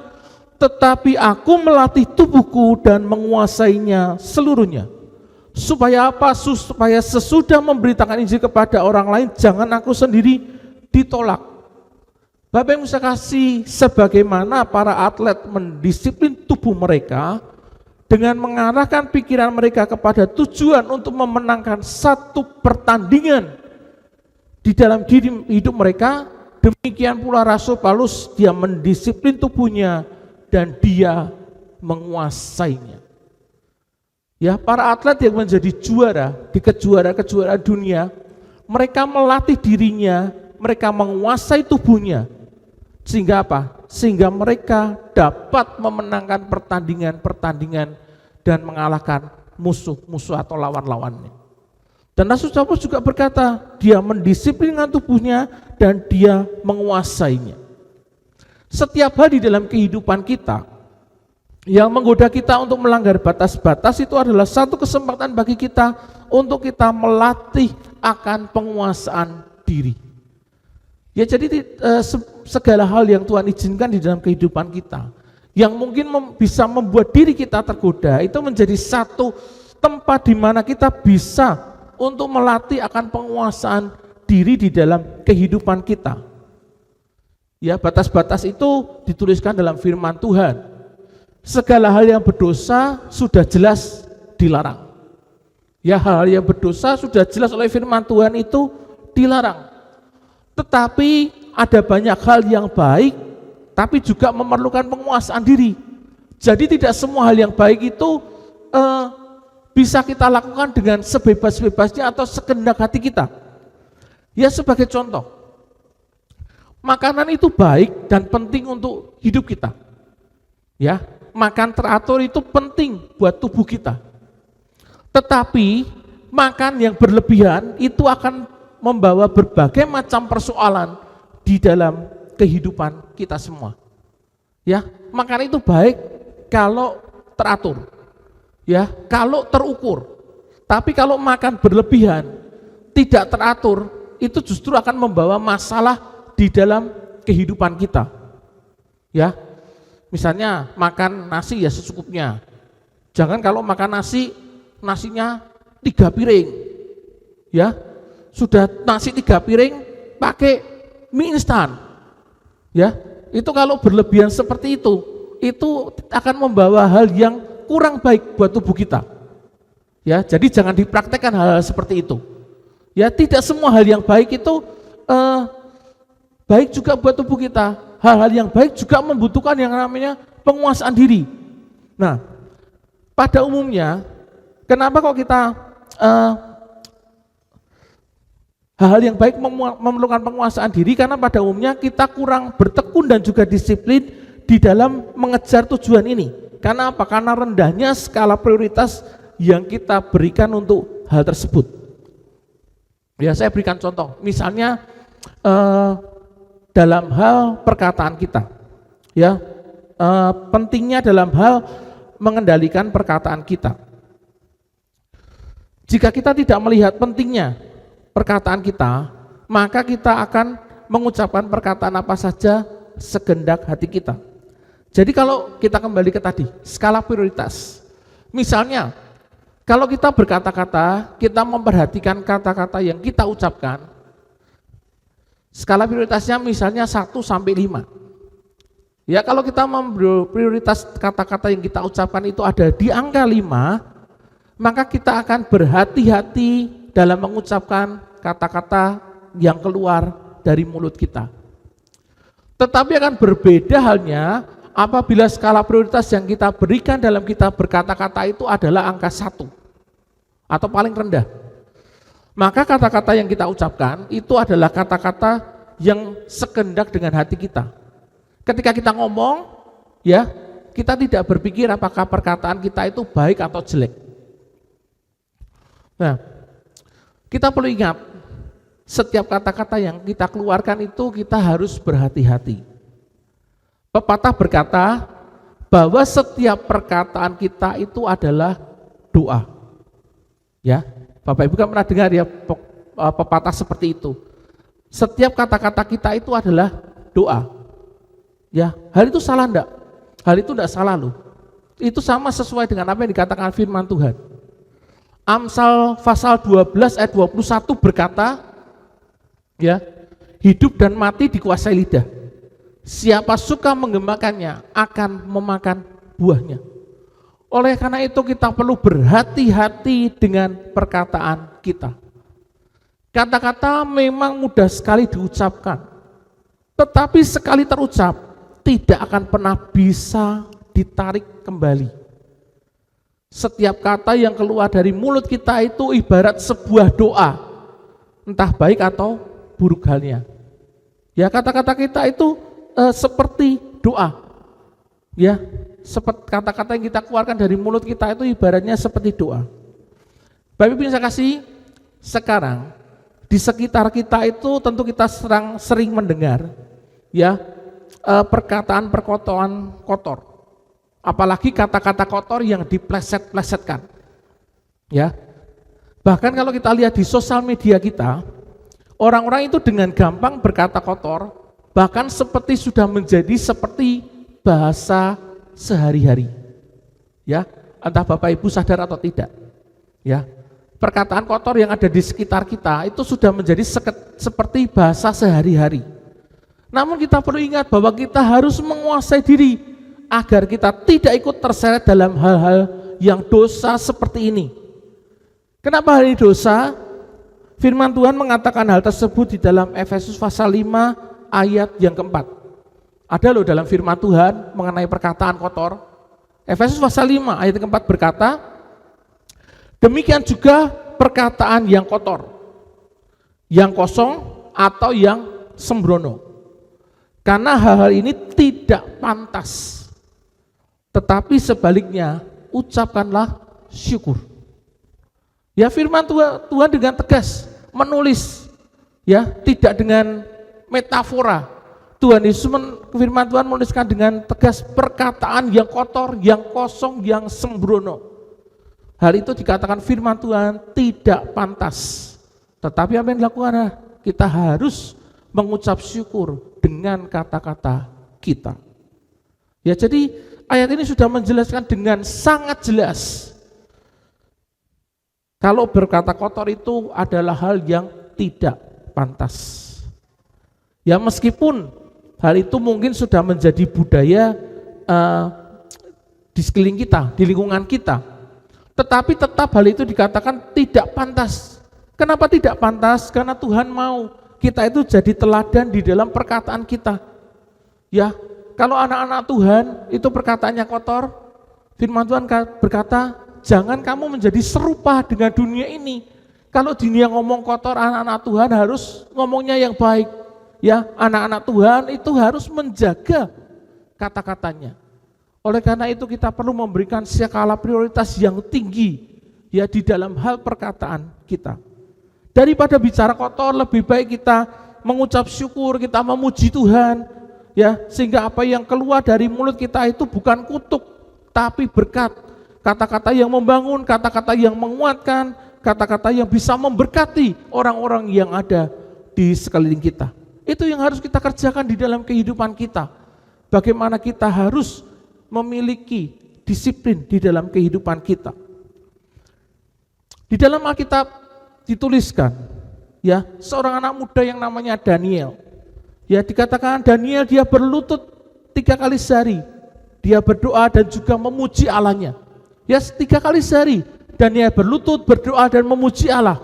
tetapi aku melatih tubuhku dan menguasainya seluruhnya. Supaya apa? Supaya sesudah memberitakan Injil kepada orang lain, jangan aku sendiri ditolak. Bapak yang bisa kasih, sebagaimana para atlet mendisiplin tubuh mereka dengan mengarahkan pikiran mereka kepada tujuan untuk memenangkan satu pertandingan di dalam hidup mereka, demikian pula Rasul Paulus, dia mendisiplin tubuhnya dan dia menguasainya. Ya, para atlet yang menjadi juara di kejuaraan dunia, mereka melatih dirinya, mereka menguasai tubuhnya. Sehingga apa? Sehingga mereka dapat memenangkan pertandingan-pertandingan dan mengalahkan musuh-musuh atau lawan-lawannya. Dan Rasul Paulus juga berkata, dia mendisiplinkan tubuhnya dan dia menguasainya. Setiap hari dalam kehidupan kita, yang menggoda kita untuk melanggar batas-batas itu adalah satu kesempatan bagi kita untuk kita melatih akan penguasaan diri. Ya, jadi segala hal yang Tuhan izinkan di dalam kehidupan kita, yang mungkin bisa membuat diri kita tergoda, itu menjadi satu tempat di mana kita bisa untuk melatih akan penguasaan diri di dalam kehidupan kita. Ya, batas-batas itu dituliskan dalam firman Tuhan. Segala hal yang berdosa sudah jelas dilarang. Ya, hal yang berdosa sudah jelas oleh firman Tuhan itu dilarang. Tetapi ada banyak hal yang baik, tapi juga memerlukan penguasaan diri. Jadi tidak semua hal yang baik itu bisa kita lakukan dengan sebebas-bebasnya atau sekehendak hati kita. Ya, sebagai contoh, makanan itu baik dan penting untuk hidup kita. Ya, makan teratur itu penting buat tubuh kita. Tetapi makan yang berlebihan itu akan membawa berbagai macam persoalan di dalam kehidupan kita semua. Ya, makan itu baik kalau teratur. Ya, kalau terukur. Tapi kalau makan berlebihan, tidak teratur, itu justru akan membawa masalah di dalam kehidupan kita. Ya, misalnya makan nasi ya secukupnya. Jangan kalau makan nasi, nasinya 3 piring. Ya, sudah nasi 3 piring pakai mie instan. Ya, itu kalau berlebihan seperti itu akan membawa hal yang kurang baik buat tubuh kita. Ya, jadi jangan dipraktekkan hal-hal seperti itu. Ya, tidak semua hal yang baik itu baik juga buat tubuh kita. Hal-hal yang baik juga membutuhkan yang namanya penguasaan diri. Nah, pada umumnya, kenapa kok kita hal-hal yang baik memerlukan penguasaan diri? Karena pada umumnya kita kurang bertekun dan juga disiplin di dalam mengejar tujuan ini. Karena apa? Karena rendahnya skala prioritas yang kita berikan untuk hal tersebut. Ya, saya berikan contoh. Misalnya dalam hal perkataan kita, ya, pentingnya dalam hal mengendalikan perkataan kita. Jika kita tidak melihat pentingnya perkataan kita, maka kita akan mengucapkan perkataan apa saja segendak hati kita. Jadi kalau kita kembali ke tadi, skala prioritas. Misalnya, kalau kita berkata-kata, kita memperhatikan kata-kata yang kita ucapkan, skala prioritasnya misalnya 1 sampai 5. Ya, kalau kita prioritas kata-kata yang kita ucapkan itu ada di angka 5, maka kita akan berhati-hati dalam mengucapkan kata-kata yang keluar dari mulut kita. Tetapi akan berbeda halnya apabila skala prioritas yang kita berikan dalam kita berkata-kata itu adalah angka 1 atau paling rendah. Maka kata-kata yang kita ucapkan itu adalah kata-kata yang sekendak dengan hati kita. Ketika kita ngomong, ya, kita tidak berpikir apakah perkataan kita itu baik atau jelek. Nah, kita perlu ingat, setiap kata-kata yang kita keluarkan itu kita harus berhati-hati. Pepatah berkata bahwa setiap perkataan kita itu adalah doa. Ya, Bapak Ibu kan pernah dengar ya pepatah seperti itu. Setiap kata-kata kita itu adalah doa. Ya, hal itu salah enggak? Hal itu enggak salah loh. Itu sama sesuai dengan apa yang dikatakan firman Tuhan. Amsal pasal 12 ayat 21 berkata, ya, hidup dan mati dikuasai lidah. Siapa suka menggemakannya akan memakan buahnya. Oleh karena itu kita perlu berhati-hati dengan perkataan kita. Kata-kata memang mudah sekali diucapkan, tetapi sekali terucap tidak akan pernah bisa ditarik kembali. Setiap kata yang keluar dari mulut kita itu ibarat sebuah doa, entah baik atau buruk halnya. Ya, kata-kata kita itu seperti doa, ya, seperti kata-kata yang kita keluarkan dari mulut kita itu ibaratnya seperti doa. Bapak Ibu yang saya kasih, sekarang di sekitar kita itu tentu kita sering mendengar, ya, perkataan-perkataan kotor, apalagi kata-kata kotor yang dipleset-plesetkan, ya. Bahkan kalau kita lihat di sosial media kita, orang-orang itu dengan gampang berkata kotor, bahkan seperti sudah menjadi seperti bahasa sehari-hari. Ya, entah Bapak Ibu sadar atau tidak. Ya, perkataan kotor yang ada di sekitar kita itu sudah menjadi seperti bahasa sehari-hari. Namun kita perlu ingat bahwa kita harus menguasai diri agar kita tidak ikut terseret dalam hal-hal yang dosa seperti ini. Kenapa hal ini dosa? Firman Tuhan mengatakan hal tersebut di dalam Efesus pasal 5 ayat yang keempat. Ada loh dalam firman Tuhan mengenai perkataan kotor. Efesus pasal 5 ayat yang keempat berkata, demikian juga perkataan yang kotor, yang kosong atau yang sembrono. Karena hal-hal ini tidak pantas. Tetapi sebaliknya ucapkanlah syukur. Ya, firman Tuhan dengan tegas menulis, ya, tidak dengan metafora. Tuhan Yesus firman Tuhan menuliskan dengan tegas perkataan yang kotor, yang kosong, yang sembrono. Hal itu dikatakan firman Tuhan tidak pantas. Tetapi apa yang dilakukan? Kita harus mengucap syukur dengan kata-kata kita. Ya, jadi ayat ini sudah menjelaskan dengan sangat jelas kalau berkata kotor itu adalah hal yang tidak pantas. Ya, meskipun hal itu mungkin sudah menjadi budaya di sekeliling kita, di lingkungan kita, tetapi tetap hal itu dikatakan tidak pantas. Kenapa tidak pantas? Karena Tuhan mau kita itu jadi teladan di dalam perkataan kita. Ya, kalau anak-anak Tuhan itu perkataannya kotor, firman Tuhan berkata, jangan kamu menjadi serupa dengan dunia ini. Kalau dunia ngomong kotor, anak-anak Tuhan harus ngomongnya yang baik. Ya, anak-anak Tuhan itu harus menjaga kata-katanya. Oleh karena itu kita perlu memberikan skala prioritas yang tinggi ya di dalam hal perkataan kita. Daripada bicara kotor, lebih baik kita mengucap syukur, kita memuji Tuhan ya, sehingga apa yang keluar dari mulut kita itu bukan kutuk tapi berkat. Kata-kata yang membangun, kata-kata yang menguatkan, kata-kata yang bisa memberkati orang-orang yang ada di sekeliling kita. Itu yang harus kita kerjakan di dalam kehidupan kita. Bagaimana kita harus memiliki disiplin di dalam kehidupan kita. Di dalam Alkitab dituliskan, ya, seorang anak muda yang namanya Daniel. Ya, dikatakan Daniel dia berlutut 3 kali sehari. Dia berdoa dan juga memuji Allahnya. Ya, 3 kali sehari Daniel berlutut, berdoa dan memuji Allah.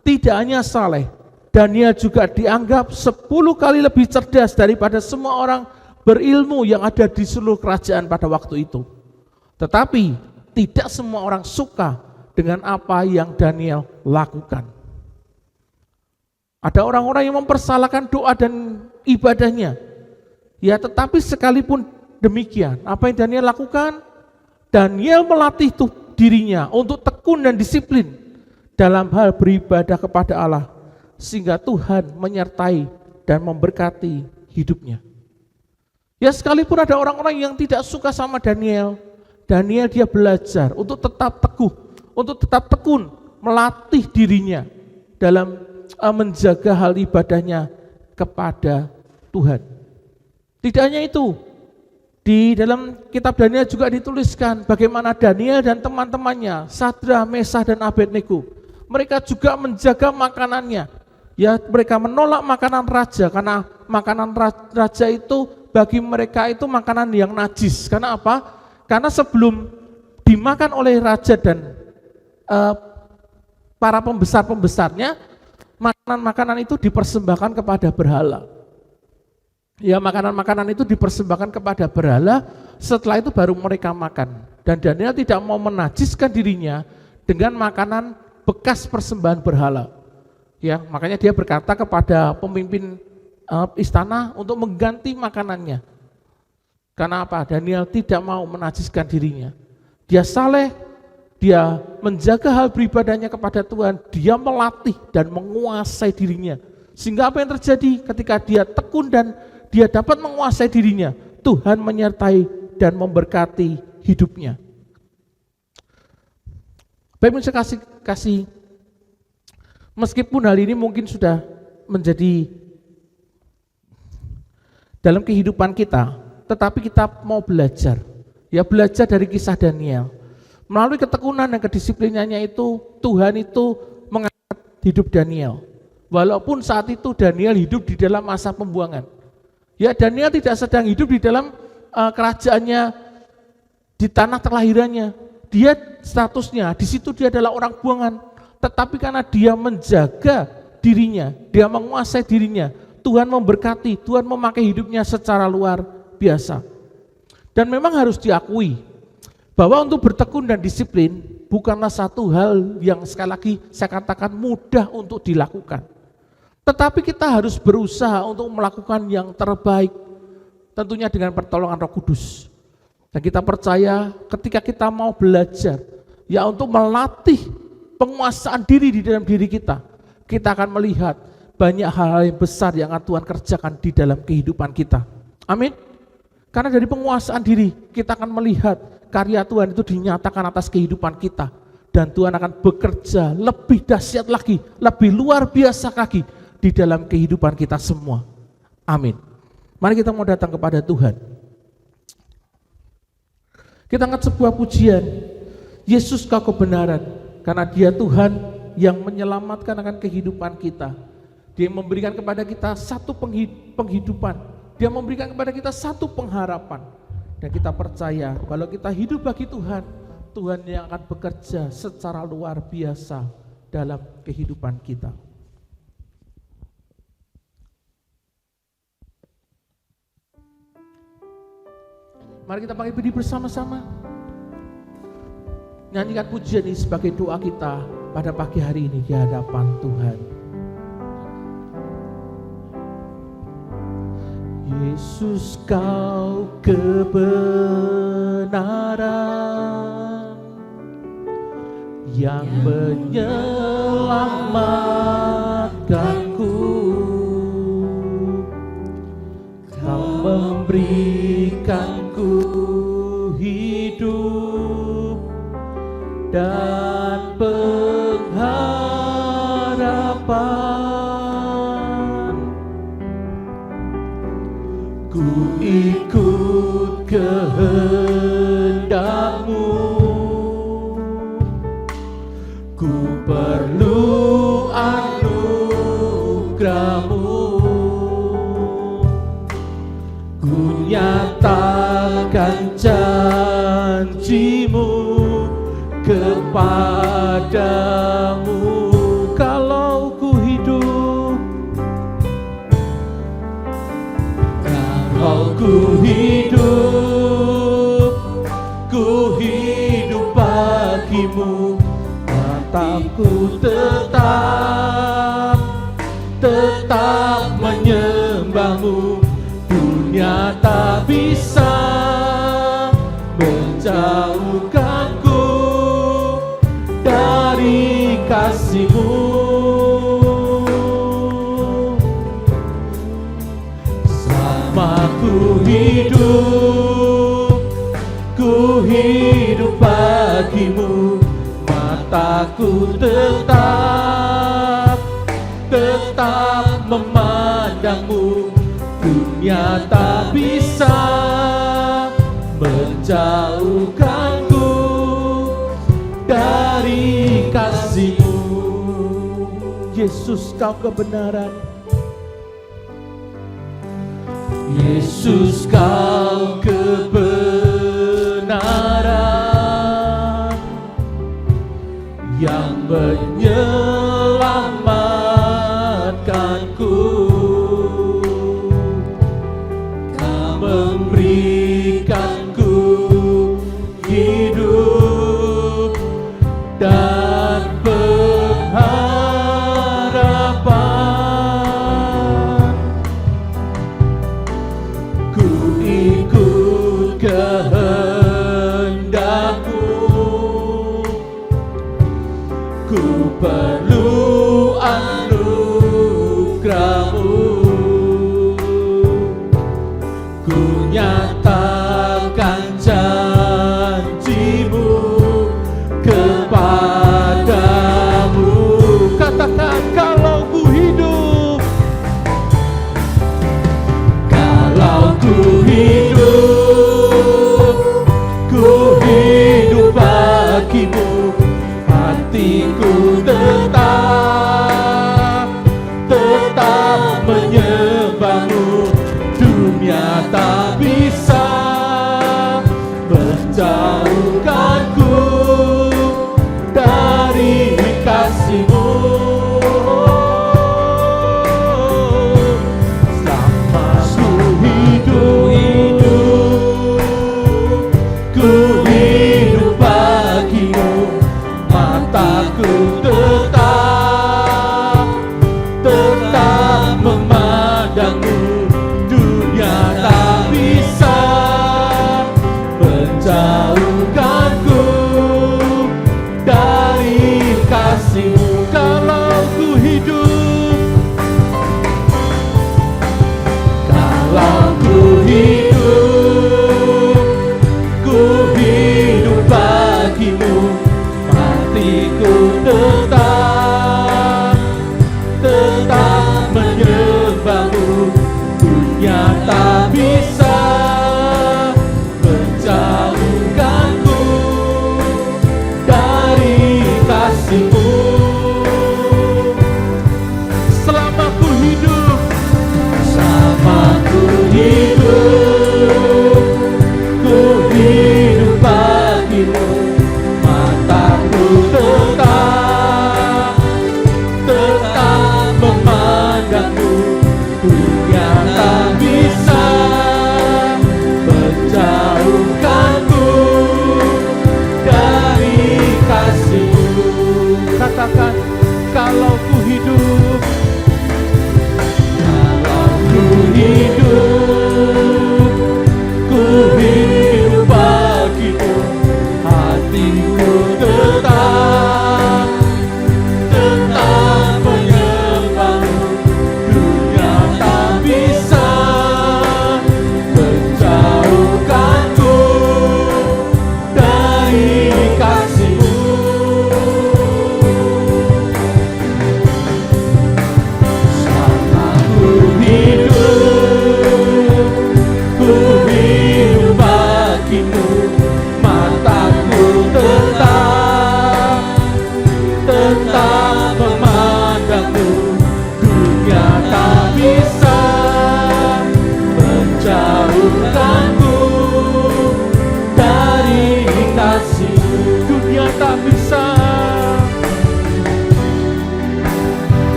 Tidak hanya saleh, Daniel juga dianggap 10 kali lebih cerdas daripada semua orang berilmu yang ada di seluruh kerajaan pada waktu itu. Tetapi tidak semua orang suka dengan apa yang Daniel lakukan. Ada orang-orang yang mempersalahkan doa dan ibadahnya. Ya, tetapi sekalipun demikian, apa yang Daniel lakukan? Daniel melatih dirinya untuk tekun dan disiplin dalam hal beribadah kepada Allah, sehingga Tuhan menyertai dan memberkati hidupnya. Ya, sekalipun ada orang-orang yang tidak suka sama Daniel, Daniel dia belajar untuk tetap teguh, untuk tetap tekun, melatih dirinya dalam menjaga hal ibadahnya kepada Tuhan. Tidak hanya itu, di dalam kitab Daniel juga dituliskan bagaimana Daniel dan teman-temannya, Sadra, Mesah dan Abednego, mereka juga menjaga makanannya. Ya, mereka menolak makanan raja karena makanan raja itu bagi mereka itu makanan yang najis. Karena apa? Karena sebelum dimakan oleh raja dan para pembesar-pembesarnya, makanan-makanan itu dipersembahkan kepada berhala. Ya, makanan-makanan itu dipersembahkan kepada berhala, setelah itu baru mereka makan. Dan Daniel tidak mau menajiskan dirinya dengan makanan bekas persembahan berhala. Ya, makanya dia berkata kepada pemimpin istana untuk mengganti makanannya. Karena apa? Daniel tidak mau menajiskan dirinya. Dia saleh, dia menjaga hal beribadahnya kepada Tuhan, dia melatih dan menguasai dirinya. Sehingga apa yang terjadi ketika dia tekun dan dia dapat menguasai dirinya, Tuhan menyertai dan memberkati hidupnya. Baik, saya kasih meskipun hal ini mungkin sudah menjadi dalam kehidupan kita, tetapi kita mau belajar. Ya, belajar dari kisah Daniel. Melalui ketekunan dan kedisiplinannya itu, Tuhan itu mengangkat hidup Daniel. Walaupun saat itu Daniel hidup di dalam masa pembuangan. Ya, Daniel tidak sedang hidup di dalam kerajaannya, di tanah kelahirannya. Dia statusnya, di situ dia adalah orang buangan. Tetapi karena dia menjaga dirinya, dia menguasai dirinya, Tuhan memberkati, Tuhan memakai hidupnya secara luar biasa. Dan memang harus diakui, bahwa untuk bertekun dan disiplin, bukanlah satu hal yang sekali lagi saya katakan mudah untuk dilakukan. Tetapi kita harus berusaha untuk melakukan yang terbaik, tentunya dengan pertolongan Roh Kudus. Dan kita percaya ketika kita mau belajar, ya untuk melatih penguasaan diri di dalam diri kita akan melihat banyak hal yang besar yang akan Tuhan kerjakan di dalam kehidupan kita. Amin. Karena dari penguasaan diri kita akan melihat karya Tuhan itu dinyatakan atas kehidupan kita. Dan Tuhan akan bekerja lebih dahsyat lagi, lebih luar biasa lagi di dalam kehidupan kita semua. Amin. Mari kita mau datang kepada Tuhan. Kita angkat sebuah pujian. Yesus, Kau kebenaran, karena Dia Tuhan yang menyelamatkan akan kehidupan kita. Dia memberikan kepada kita satu penghidupan. Dia memberikan kepada kita satu pengharapan. Dan kita percaya kalau kita hidup bagi Tuhan, Tuhan yang akan bekerja secara luar biasa dalam kehidupan kita. Mari kita berdiri bersama-sama. Nyanyikan pujian ini sebagai doa kita pada pagi hari ini di hadapan Tuhan. Yesus, Kau kebenaran, kebenaran yang menyelamatkanku. Kau memberikanku hidup dan pengharapan. Ku ikut kehendak-Mu, ku perlu anugerah-Mu. Ku nyatakan janji-Mu kepadamu. Kalau ku hidup, kalau ku hidup bagi-Mu. Mataku tetap menyembah-Mu. Dunia tak bisa menjauhkanku dari kasih-Mu. Selama ku hidup bagi-Mu. Mataku tetap memandang-Mu. Dunia tak bisa menjauhkanku dari kasih-Mu. Yesus, Kau kebenaran. Yesus, Kau kebenaran yang menyelamatkanku. Kau memberikanku hidup dan pengharapan. Ku ikut kehendak-Mu, ku perlu anugerah-Mu. Ku nyatakan janji-Mu kepadamu. Katakan, kalau ku hidup, kalau ku hidup bagi-Mu. Hatiku tetap menyembah-Mu. Dunia tak bisa menjauhkanku dari kasih-Mu. Selama ku hidup bagi-Mu. Mataku tetap memandang-Mu. Dunia tak bisa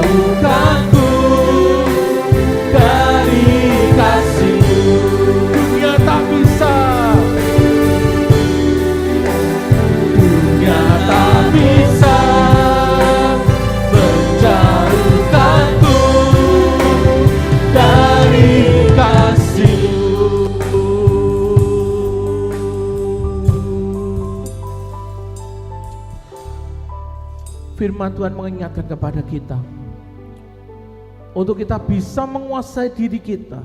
menjauhkanku dari kasih-Mu. Dunia tak bisa, dunia tak bisa menjauhkanku dari kasih-Mu. Firman Tuhan mengingatkan kepada kita untuk kita bisa menguasai diri kita.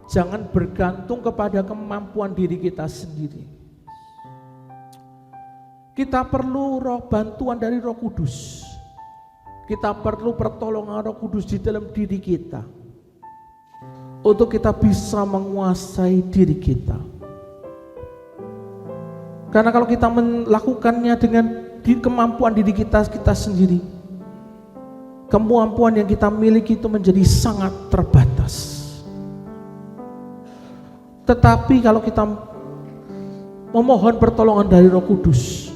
Jangan bergantung kepada kemampuan diri kita sendiri. Kita perlu bantuan dari Roh Kudus. Kita perlu pertolongan Roh Kudus di dalam diri kita untuk kita bisa menguasai diri kita. Karena kalau kita melakukannya dengan kemampuan diri kita sendiri, kemampuan yang kita miliki itu menjadi sangat terbatas. Tetapi kalau kita memohon pertolongan dari Roh Kudus,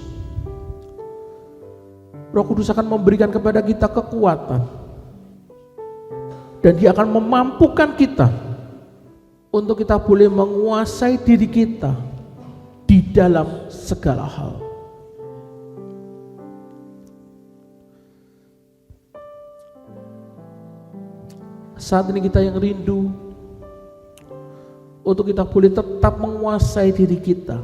Roh Kudus akan memberikan kepada kita kekuatan, dan Dia akan memampukan kita untuk kita boleh menguasai diri kita di dalam segala hal. Saat ini kita yang rindu untuk kita boleh tetap menguasai diri kita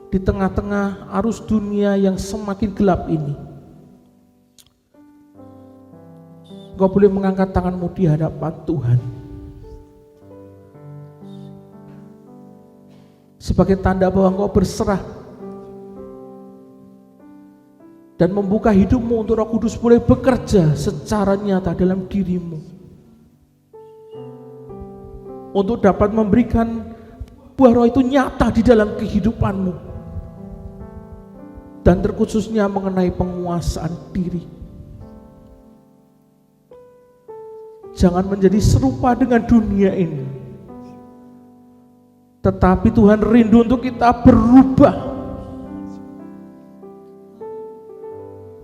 di tengah-tengah arus dunia yang semakin gelap ini. Engkau boleh mengangkat tanganmu di hadapan Tuhan sebagai tanda bahwa engkau berserah dan membuka hidupmu untuk Roh Kudus boleh bekerja secara nyata dalam dirimu untuk dapat memberikan buah Roh itu nyata di dalam kehidupanmu, dan terkhususnya mengenai penguasaan diri. Jangan menjadi serupa dengan dunia ini, tetapi Tuhan rindu untuk kita berubah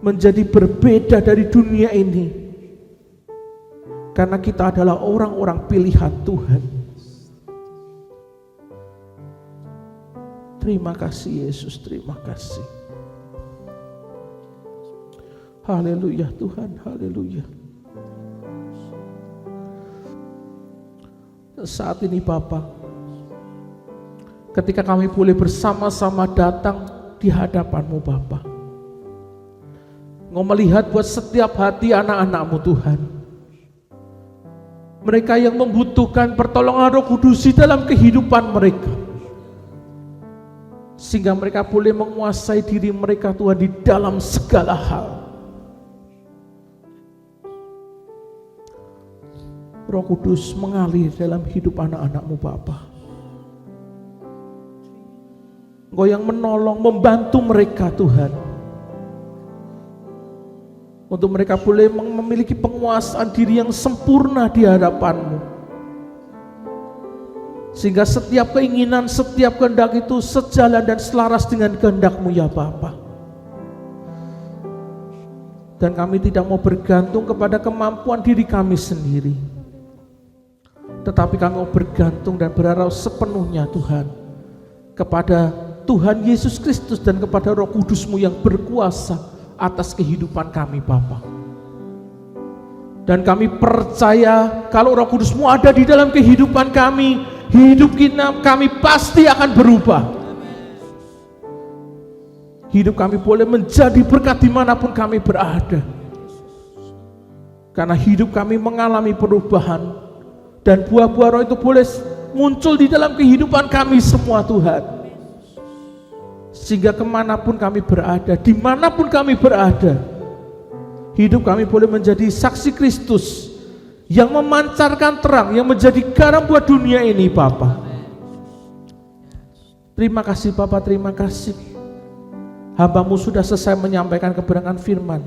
menjadi berbeda dari dunia ini, karena kita adalah orang-orang pilihan Tuhan. Terima kasih Yesus, terima kasih. Haleluya Tuhan, haleluya. Saat ini Bapa, ketika kami boleh bersama-sama datang di hadapan-Mu Bapa, Engkau melihat buat setiap hati anak-anak-Mu Tuhan, mereka yang membutuhkan pertolongan Roh Kudus di dalam kehidupan mereka, sehingga mereka boleh menguasai diri mereka Tuhan di dalam segala hal. Roh Kudus mengalir dalam hidup anak-anak-Mu Bapa. Engkau yang menolong, membantu mereka Tuhan, untuk mereka boleh memiliki penguasaan diri yang sempurna di hadapan-Mu, sehingga setiap keinginan, setiap kehendak itu sejalan dan selaras dengan kehendak-Mu ya Bapa. Dan kami tidak mau bergantung kepada kemampuan diri kami sendiri, tetapi kami mau bergantung dan berharap sepenuhnya Tuhan kepada Tuhan Yesus Kristus dan kepada Roh Kudus-Mu yang berkuasa atas kehidupan kami Bapa. Dan kami percaya kalau Roh Kudus-Mu ada di dalam kehidupan kami, hidup kami pasti akan berubah. Hidup kami boleh menjadi berkat dimanapun kami berada, karena hidup kami mengalami perubahan, dan buah-buah Roh itu boleh muncul di dalam kehidupan kami semua Tuhan, sehingga kemanapun kami berada, dimanapun kami berada, hidup kami boleh menjadi saksi Kristus yang memancarkan terang, yang menjadi garam buat dunia ini Bapa. Terima kasih Bapa, terima kasih. Hamba-Mu sudah selesai menyampaikan kebenaran firman,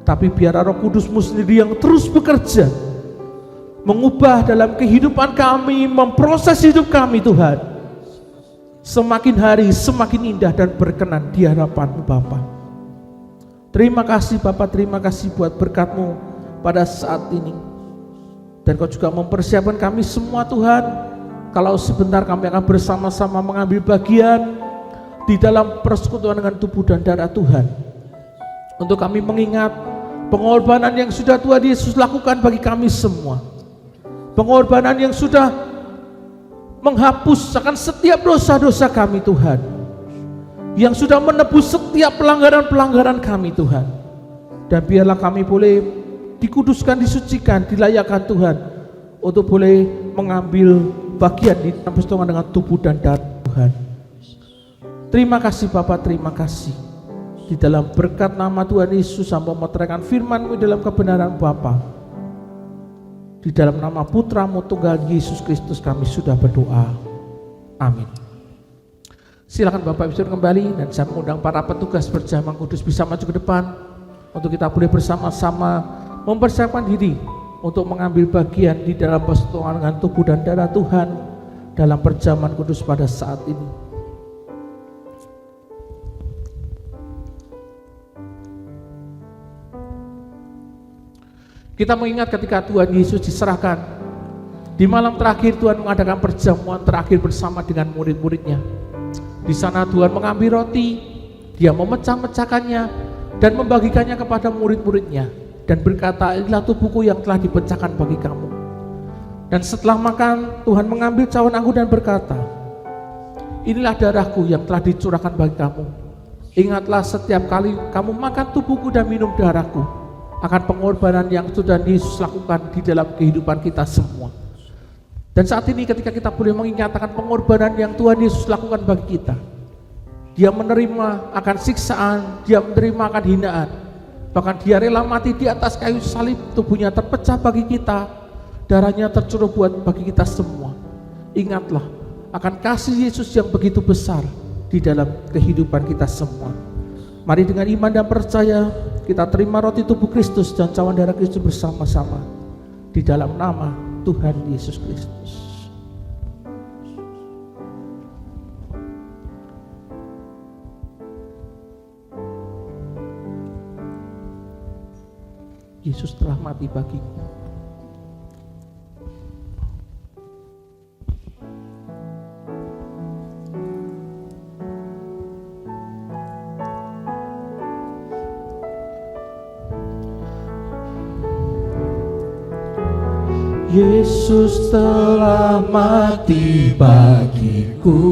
tapi biar Roh Kudus-Mu sendiri yang terus bekerja, mengubah dalam kehidupan kami, memproses hidup kami Tuhan, semakin hari semakin indah dan berkenan di hadapan-Mu Bapa. Terima kasih Bapa, terima kasih buat berkat-Mu pada saat ini. Dan Kau juga mempersiapkan kami semua Tuhan, kalau sebentar kami akan bersama-sama mengambil bagian di dalam persekutuan dengan tubuh dan darah Tuhan. Untuk kami mengingat pengorbanan yang sudah Tuhan Yesus lakukan bagi kami semua. Pengorbanan yang sudah menghapus akan setiap dosa-dosa kami Tuhan, yang sudah menebus setiap pelanggaran-pelanggaran kami Tuhan. Dan biarlah kami boleh dikuduskan, disucikan, dilayakkan Tuhan untuk boleh mengambil bagian di dalam persekutuan dengan tubuh dan darah Tuhan. Terima kasih Bapa, terima kasih. Di dalam berkat nama Tuhan Yesus, hamba meterangkan firman-Mu dalam kebenaran Bapa. Di dalam nama Putra-Mu tunggal Yesus Kristus kami sudah berdoa. Amin. Silakan Bapak Ibu kembali, dan saya mengundang para petugas berjamaah kudus bisa maju ke depan untuk kita boleh bersama-sama mempersiapkan diri untuk mengambil bagian di dalam persekutuan dengan tubuh dan darah Tuhan dalam perjamuan kudus pada saat ini. Kita mengingat ketika Tuhan Yesus diserahkan, di malam terakhir Tuhan mengadakan perjamuan terakhir bersama dengan murid-muridnya. Di sana Tuhan mengambil roti, Dia memecah-mecahkannya dan membagikannya kepada murid-muridnya. Dan berkata, inilah tubuhku yang telah dipecahkan bagi kamu. Dan setelah makan, Tuhan mengambil cawan anggur dan berkata, inilah darahku yang telah dicurahkan bagi kamu. Ingatlah setiap kali kamu makan tubuhku dan minum darahku, akan pengorbanan yang sudah Yesus lakukan di dalam kehidupan kita semua. Dan saat ini ketika kita boleh mengingat akan pengorbanan yang Tuhan Yesus lakukan bagi kita, Dia menerima akan siksaan, Dia menerima akan hinaan, bahkan Dia rela mati di atas kayu salib, tubuhnya terpecah bagi kita, darahnya tercurah buat bagi kita semua. Ingatlah akan kasih Yesus yang begitu besar di dalam kehidupan kita semua. Mari dengan iman dan percaya kita terima roti tubuh Kristus dan cawan darah Kristus bersama-sama di dalam nama Tuhan Yesus Kristus. Yesus telah mati bagimu. Yesus telah mati bagiku,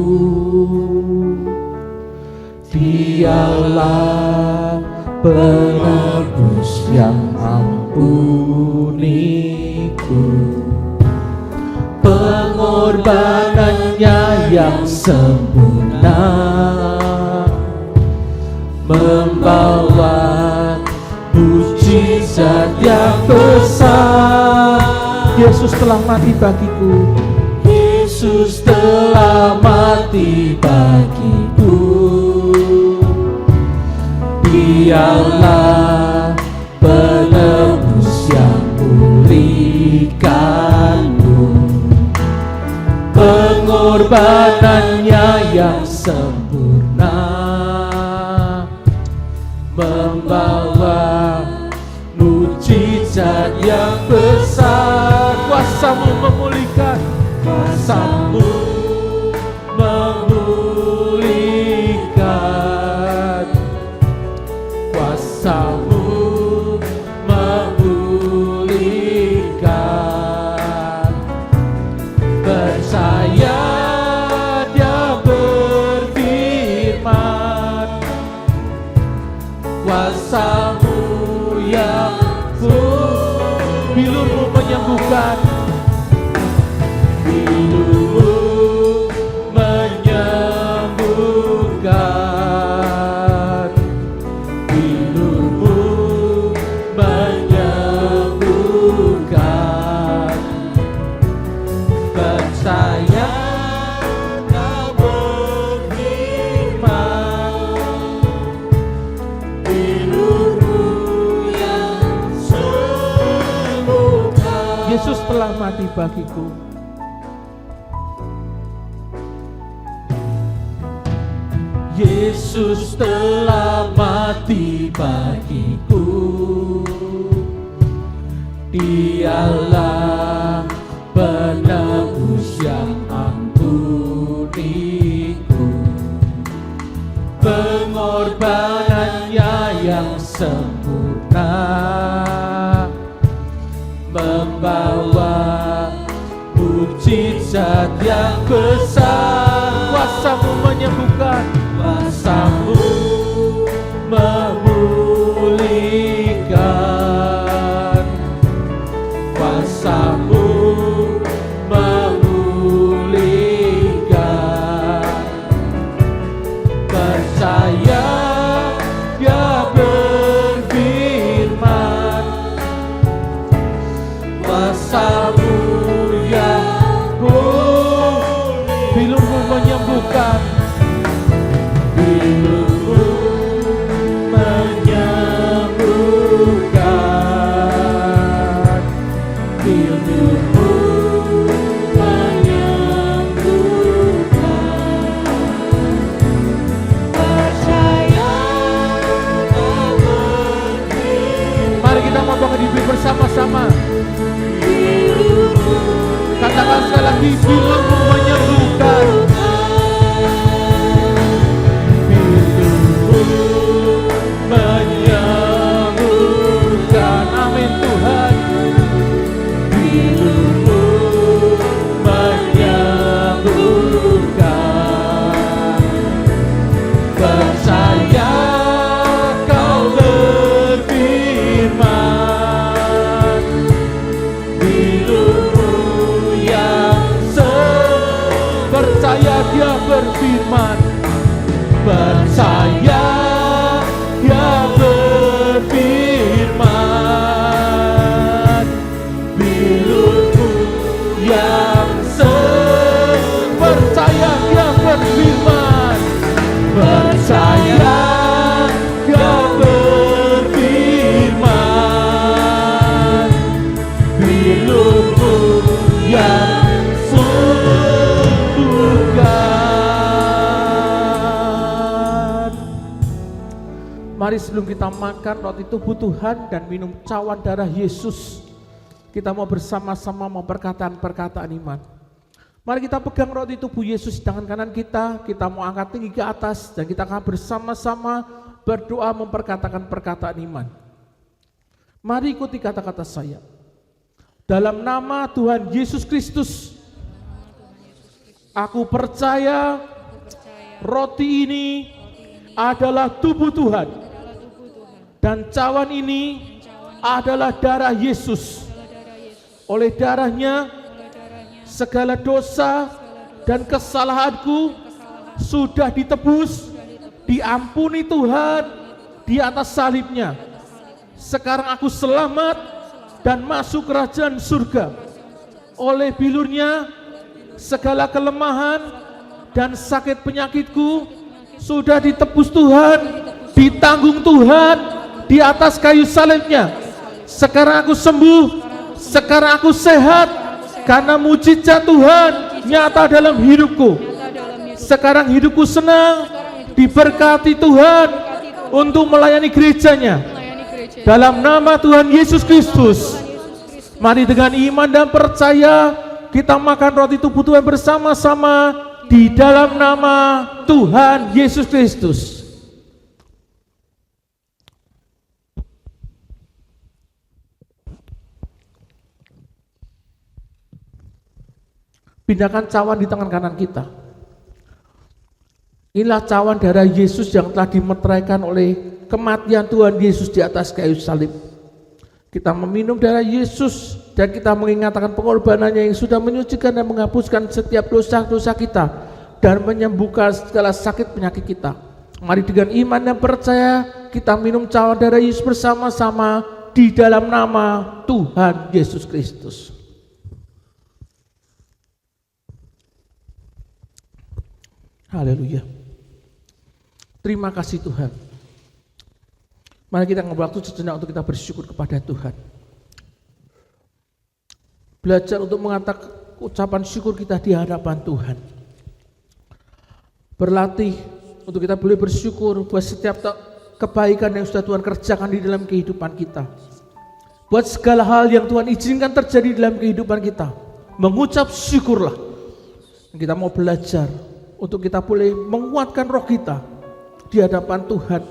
Dialah penebus yang ampuniku. Pengorbanannya yang sempurna membawa mujizat yang besar. Yesus telah mati bagiku. Yesus telah mati bagiku. Dialah penebus yang pulihkanmu. Pengorbanannya yang sempurna membawa mujizat yang besar. Kuasamu memulihkan, kuasamu memulihkan, kuasamu memulihkan. Percaya Dia berfirman, kuasamu yang bilurmu menyembuhkan, bilurmu menyembuhkan, bilurmu menyembuhkan. Percaya Kau berfirman, bilurmu yang sembuhkan. Yesus telah mati bagiku. Yesus telah mati bagiku. Dialah penebus yang ampuniku. Pengorbanannya yang sempurna membawa mujizat yang besar. Kuasamu menyembuhkan, Kuasamu memulihkan, kuasamu memulihkan. Percaya Dia berfirman, kuasamu yang bilurmu menyembuhkan, bilurmu menyembuhkan, bilurmu menyembuhkan. Percaya Kau berfirman. mari kita mau bangun diri bersama-sama. Katakan sekali lagi, bilurmu menyembuhkan. Menyembuhkan, amin Tuhan. Bilurmu menyembuhkan. Percaya Kau berfirman, bilurmu yang Percaya Dia berfirman, percaya Dia berfirman, bilurmu yang percaya Dia berfirman, percaya Dia berfirman, bilurmu yang sembuhkan. Mari sebelum kita makan roti tubuh Tuhan dan minum cawan darah Yesus, kita mau bersama-sama memperkatakan perkataan iman. Mari kita pegang roti tubuh Yesus di tangan kanan kita mau angkat tinggi ke atas dan kita akan bersama-sama berdoa memperkatakan perkataan iman. Mari ikuti kata-kata saya. Dalam nama Tuhan Yesus Kristus, aku percaya roti ini adalah tubuh Tuhan dan cawan ini adalah darah Yesus. Oleh darahnya segala dosa dan kesalahanku sudah ditebus, diampuni Tuhan di atas salibnya. Sekarang aku selamat dan masuk kerajaan surga. Oleh bilurnya segala kelemahan dan sakit penyakitku sudah ditebus Tuhan, ditanggung Tuhan di atas kayu salibnya. Sekarang aku sembuh, sekarang aku sehat karena mujizat Tuhan nyata dalam hidupku. Sekarang hidupku senang, diberkati Tuhan untuk melayani gerejanya. Dalam nama Tuhan Yesus Kristus, mari dengan iman dan percaya kita makan roti tubuh Tuhan bersama-sama di dalam nama Tuhan Yesus Kristus. Pindahkan cawan di tangan kanan kita. Inilah cawan darah Yesus yang telah dimeteraikan oleh kematian Tuhan Yesus di atas kayu salib. Kita meminum darah Yesus dan kita mengingatkan pengorbanannya yang sudah menyucikan dan menghapuskan setiap dosa-dosa kita dan menyembuhkan segala sakit penyakit kita. Mari dengan iman dan percaya kita minum cawan darah Yesus bersama-sama di dalam nama Tuhan Yesus Kristus. Haleluya. Terima kasih Tuhan. Mari kita ngambil waktu sejenak untuk kita bersyukur kepada Tuhan. Belajar untuk mengatakan ucapan syukur kita di hadapan Tuhan. Berlatih untuk kita boleh bersyukur buat setiap kebaikan yang sudah Tuhan kerjakan di dalam kehidupan kita. Buat segala hal yang Tuhan izinkan terjadi dalam kehidupan kita, mengucap syukurlah. Kita mau belajar untuk kita boleh menguatkan roh kita di hadapan Tuhan,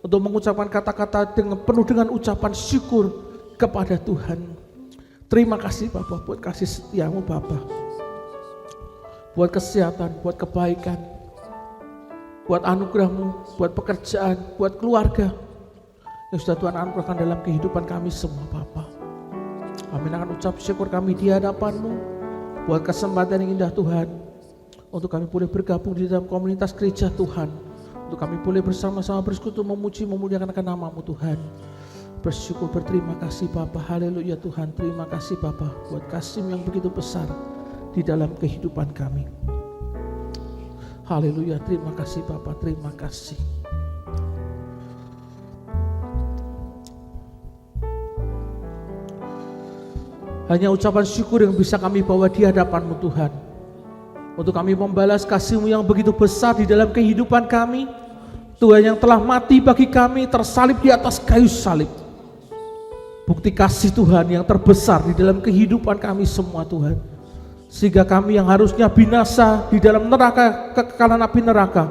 untuk mengucapkan kata-kata penuh dengan ucapan syukur kepada Tuhan. Terima kasih Bapa buat kasih setiamu Bapa, buat kesehatan, buat kebaikan, buat anugerahmu, buat pekerjaan, buat keluarga yang sudah Tuhan anugerahkan dalam kehidupan kami semua Bapa. Kami akan ucap syukur kami di hadapan-Mu buat kesempatan yang indah Tuhan, untuk kami boleh bergabung di dalam komunitas gereja Tuhan, untuk kami boleh bersama-sama bersekutu memuji memuliakan nama-Mu Tuhan. Bersyukur, berterima kasih Bapa. Haleluya Tuhan. Terima kasih Bapa buat kasih yang begitu besar di dalam kehidupan kami. Haleluya, terima kasih Bapa, terima kasih. Hanya ucapan syukur yang bisa kami bawa di hadapan-Mu Tuhan, untuk kami membalas kasih-Mu yang begitu besar di dalam kehidupan kami. Tuhan yang telah mati bagi kami, tersalib di atas kayu salib. Bukti kasih Tuhan yang terbesar di dalam kehidupan kami semua Tuhan. Sehingga kami yang harusnya binasa di dalam neraka, kekekalan api neraka,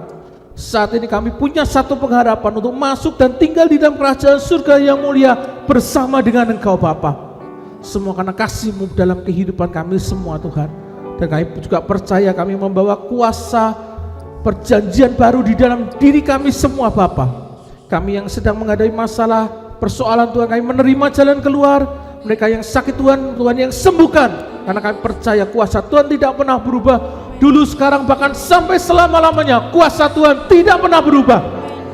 saat ini kami punya satu pengharapan untuk masuk dan tinggal di dalam kerajaan surga yang mulia bersama dengan Engkau Bapa. Semua karena kasih-Mu dalam kehidupan kami semua Tuhan. Dan kami juga percaya kami membawa kuasa perjanjian baru di dalam diri kami semua Bapa. Kami yang sedang menghadapi masalah, persoalan Tuhan, kami menerima jalan keluar. Mereka yang sakit Tuhan yang sembuhkan. Karena kami percaya kuasa Tuhan tidak pernah berubah. Dulu, sekarang, bahkan sampai selama-lamanya kuasa Tuhan tidak pernah berubah.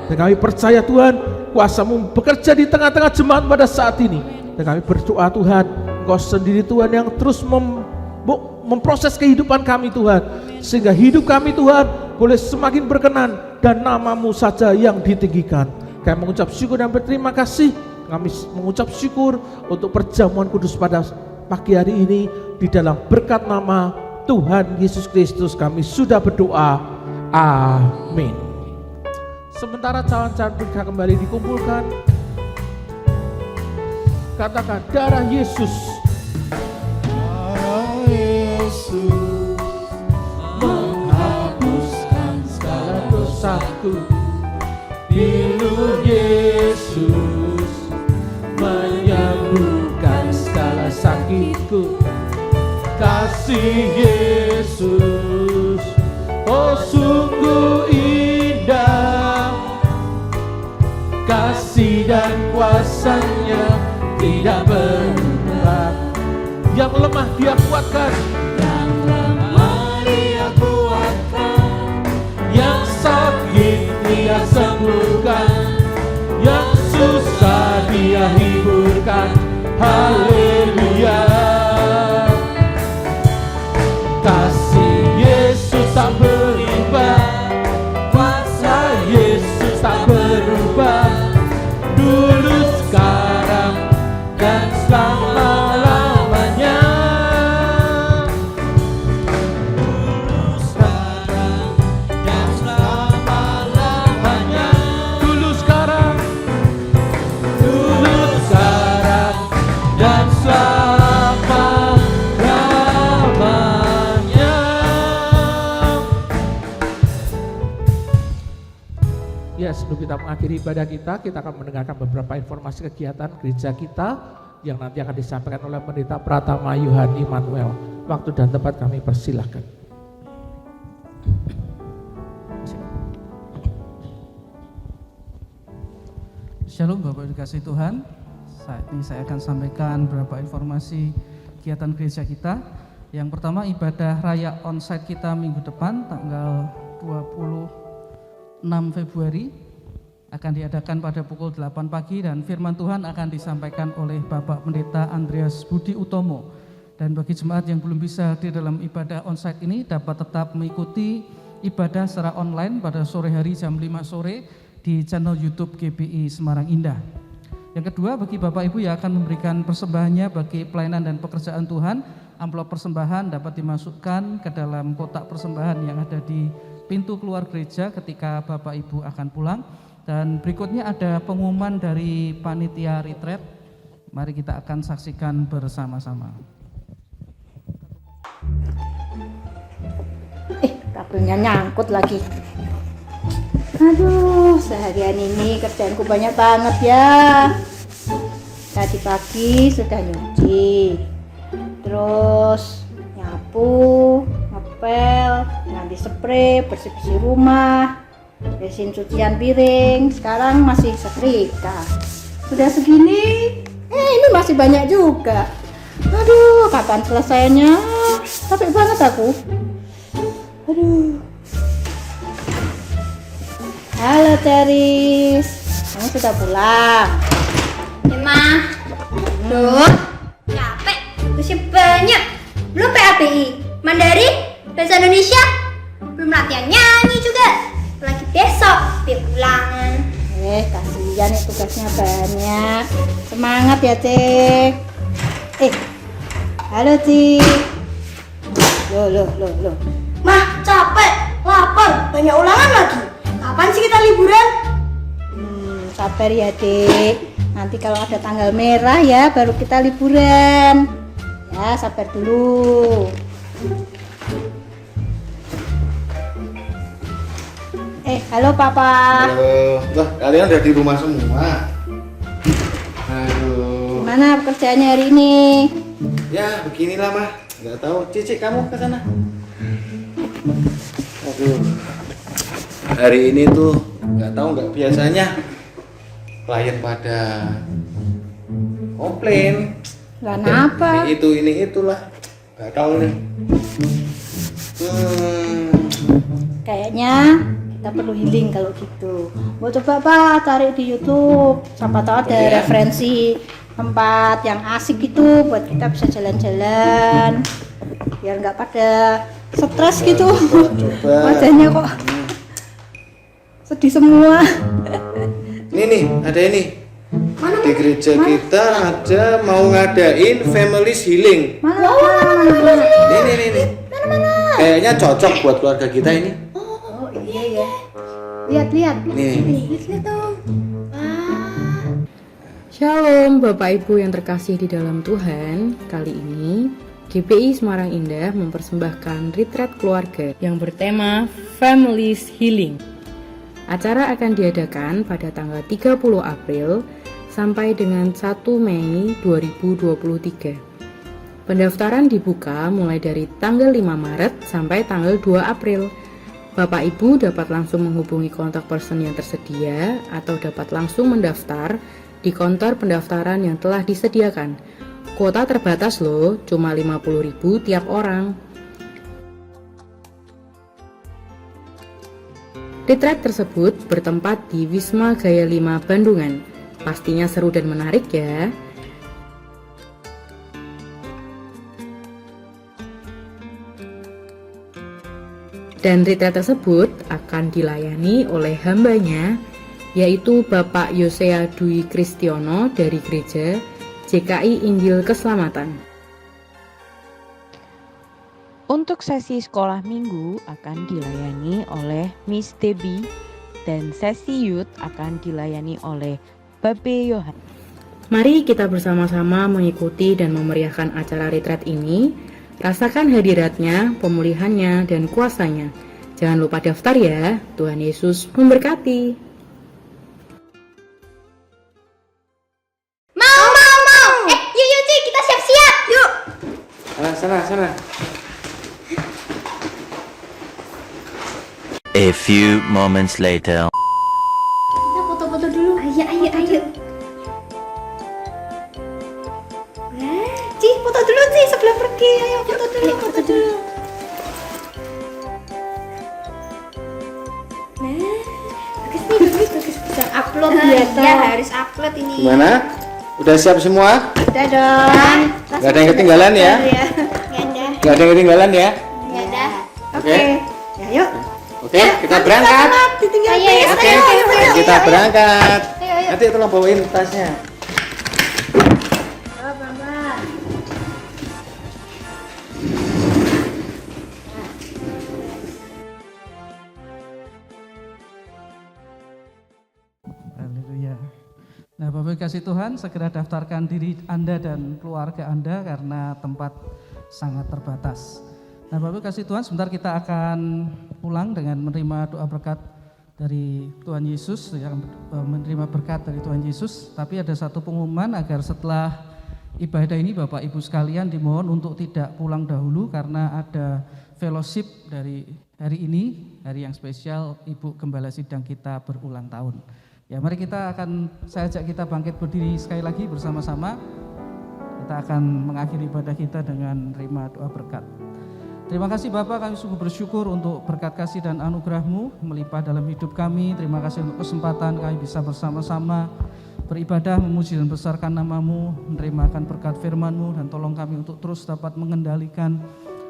Dan kami percaya Tuhan, kuasa-Mu bekerja di tengah-tengah jemaat pada saat ini. Dan kami berdoa Tuhan, Engkau sendiri Tuhan yang terus memproses kehidupan kami Tuhan, sehingga hidup kami Tuhan boleh semakin berkenan dan nama-Mu saja yang ditinggikan. Kami mengucap syukur dan berterima kasih. Kami mengucap syukur untuk perjamuan kudus pada pagi hari ini. Di dalam berkat nama Tuhan Yesus Kristus kami sudah berdoa. Amin. Sementara calon-calon pernikahan kembali dikumpulkan, katakan, darah Yesus. Darah Yesus menghapuskan segala dosaku. Pilu Yesus menyembuhkan segala sakitku. Kasih Yesus, oh sungguh indah. Kasih dan kuasa-Nya tidak berubah. Yang lemah Dia kuatkan, Yang lemah Dia kuatkan, yang sakit Dia sembuhkan, yang susah Dia hiburkan. Haleluya. Kasih Yesus tak berubah, kuasa Yesus tak berubah. Dulu, sekarang, dan selama-lamanya. Dulu, sekarang, dan selama-lamanya. Dulu, sekarang, dan selama-lamanya. Ya, sebelum kita mengakhiri ibadah kita akan mendengarkan beberapa informasi kegiatan gereja kita yang nanti akan disampaikan oleh Pendeta Pratama Yohani Immanuel. Waktu dan tempat kami persilahkan. Shalom Bapak dikasih Tuhan. Saat ini saya akan sampaikan beberapa informasi kegiatan gereja kita. Yang pertama, ibadah raya onsite kita minggu depan tanggal 26 Februari akan diadakan pada pukul 8 pagi dan firman Tuhan akan disampaikan oleh Bapak Pendeta Andreas Budi Utomo. Dan bagi jemaat yang belum bisa hadir dalam ibadah onsite ini dapat tetap mengikuti ibadah secara online pada sore hari jam 5 sore di channel YouTube GBI Semarang Indah. Yang kedua, bagi Bapak Ibu yang akan memberikan persembahannya bagi pelayanan dan pekerjaan Tuhan, amplop persembahan dapat dimasukkan ke dalam kotak persembahan yang ada di pintu keluar gereja ketika Bapak Ibu akan pulang. Dan berikutnya ada pengumuman dari panitia retreat. Mari kita akan saksikan bersama-sama. Kabelnya nyangkut lagi. Aduh, seharian ini kerjaanku banyak banget ya. Tadi pagi sudah nyuci, terus nyapu, ngepel, nanti spray, bersih-bersih rumah, beresin cucian piring. Sekarang masih setrika. Sudah segini, ini masih banyak juga. Aduh, kapan selesainya? Capek banget aku. Aduh. Halo Teris, kamu sudah pulang? Emang, Duh, capek, masih banyak. Belum PAPI, Mandarin, Bahasa Indonesia, belum latihan nyanyi juga. Lagi besok, ulangan. Kasihan nih tugasnya banyak. Semangat ya, Cik. Halo, Cik. Loh. Mah, capek, lapar, banyak ulangan lagi. Kapan sih kita liburan? Sabar ya, Dik. Nanti kalau ada tanggal merah ya, baru kita liburan. Ya, sabar dulu. Halo Papa. Halo, wah kalian udah di rumah semua. Aduh. Gimana pekerjaannya hari ini? Ya beginilah mah, nggak tahu. Cici kamu ke sana. Aduh. Hari ini tuh nggak tahu nggak biasanya klien pada komplain. Kenapa? Ini itulah. Nggak tahu nih. Kayaknya kita perlu healing kalau gitu. Mau coba Pak cari di YouTube, siapa tahu ada referensi tempat yang asik gitu buat kita bisa jalan-jalan biar nggak pada stres gitu. Coba. Wajahnya kok sedih semua. Ini nih, ada ini. Di gereja kita ada mau ngadain family healing. Mana? Nih. Kayaknya cocok buat keluarga kita ini. Oh iya ya. Lihat. Nih. Lihat dong. Shalom Bapak Ibu yang terkasih di dalam Tuhan. Kali ini GPI Semarang Indah mempersembahkan retreat keluarga yang bertema Families Healing. Acara akan diadakan pada tanggal 30 April sampai dengan 1 Mei 2023. Pendaftaran dibuka mulai dari tanggal 5 Maret sampai tanggal 2 April. Bapak Ibu dapat langsung menghubungi kontak person yang tersedia atau dapat langsung mendaftar di konter pendaftaran yang telah disediakan. Kuota terbatas loh, cuma 50.000 tiap orang. Retreat tersebut bertempat di Wisma Gaya 5 Bandungan. Pastinya seru dan menarik ya. Dan retreat tersebut akan dilayani oleh hambanya, yaitu Bapak Yosea Dwi Kristiono dari Gereja JKI Injil Keselamatan. Untuk sesi sekolah minggu akan dilayani oleh Miss Debbie dan sesi youth akan dilayani oleh Babe Yohan. Mari kita bersama-sama mengikuti dan memeriahkan acara retreat ini. Rasakan hadiratnya, pemulihannya, dan kuasanya. Jangan lupa daftar ya. Tuhan Yesus memberkati. Mau. Yuk Ci, kita siap-siap. Yuk. Sana. A few moments later. Kita foto-foto dulu. Ayo. Ci, foto dulu Ci sebelum pergi. Ayo foto dulu. Nah, bagus. Bisa upload biasa. Ya, harus upload ini. Gimana? Udah siap semua? Udah dong. Gak ada yang ketinggalan ya? Gak ada yang ketinggalan ya? Ya dah. Oke. Ya, yuk. Oke, kita berangkat. Oke, kita berangkat. Nanti tolong bawain tasnya. Bapak kasih Tuhan, segera daftarkan diri Anda dan keluarga Anda karena tempat sangat terbatas. Nah Bapak kasih Tuhan, sebentar kita akan pulang dengan menerima doa berkat dari Tuhan Yesus, yang menerima berkat dari Tuhan Yesus. Tapi ada satu pengumuman agar setelah ibadah ini Bapak Ibu sekalian dimohon untuk tidak pulang dahulu karena ada fellowship dari hari ini, hari yang spesial Ibu Gembala Sidang kita berulang tahun. Ya mari saya ajak kita bangkit berdiri sekali lagi bersama-sama. Kita akan mengakhiri ibadah kita dengan menerima doa berkat. Terima kasih Bapak, kami sungguh bersyukur untuk berkat kasih dan anugerah-Mu melimpah dalam hidup kami. Terima kasih untuk kesempatan kami bisa bersama-sama beribadah, memuji dan besarkan nama-Mu, menerimakan berkat firman-Mu, dan tolong kami untuk terus dapat mengendalikan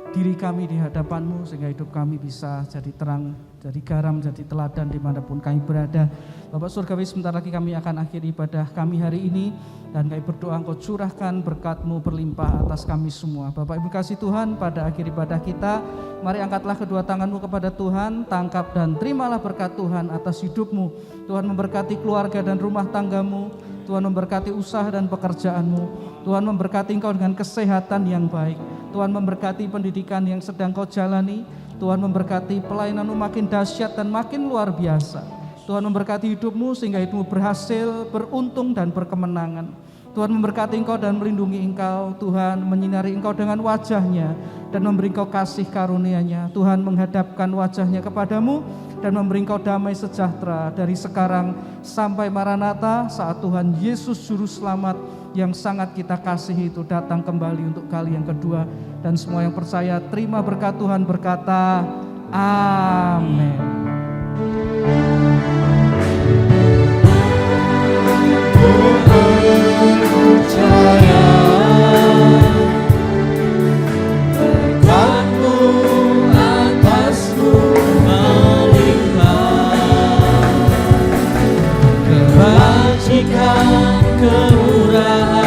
diri kami di hadapan-Mu sehingga hidup kami bisa jadi terang, jadi garam, jadi teladan dimanapun kami berada. Bapak Surgawi, sebentar lagi kami akan akhiri ibadah kami hari ini dan kami berdoa Engkau curahkan berkat-Mu berlimpah atas kami semua. Bapak Ibu kasih Tuhan, pada akhir ibadah kita mari angkatlah kedua tangan-Mu kepada Tuhan, tangkap dan terimalah berkat Tuhan atas hidup-Mu. Tuhan memberkati keluarga dan rumah tangga-Mu, Tuhan memberkati usaha dan pekerjaan-Mu, Tuhan memberkati Engkau dengan kesehatan yang baik, Tuhan memberkati pendidikan yang sedang Kau jalani, Tuhan memberkati pelayanan-Mu makin dahsyat dan makin luar biasa. Tuhan memberkati hidup-Mu sehingga hidup-Mu berhasil, beruntung dan berkemenangan. Tuhan memberkati Engkau dan melindungi Engkau. Tuhan menyinari Engkau dengan wajah-Nya dan memberi Engkau kasih karunia-Nya. Tuhan menghadapkan wajah-Nya kepadamu dan memberi Engkau damai sejahtera dari sekarang sampai Maranatha, saat Tuhan Yesus Juru Selamat yang sangat kita kasihi itu datang kembali untuk kali yang kedua. Dan semua yang percaya terima berkat Tuhan berkata amin. Percaya berkat-Mu atasku melimpah, kebajikan, kemurahan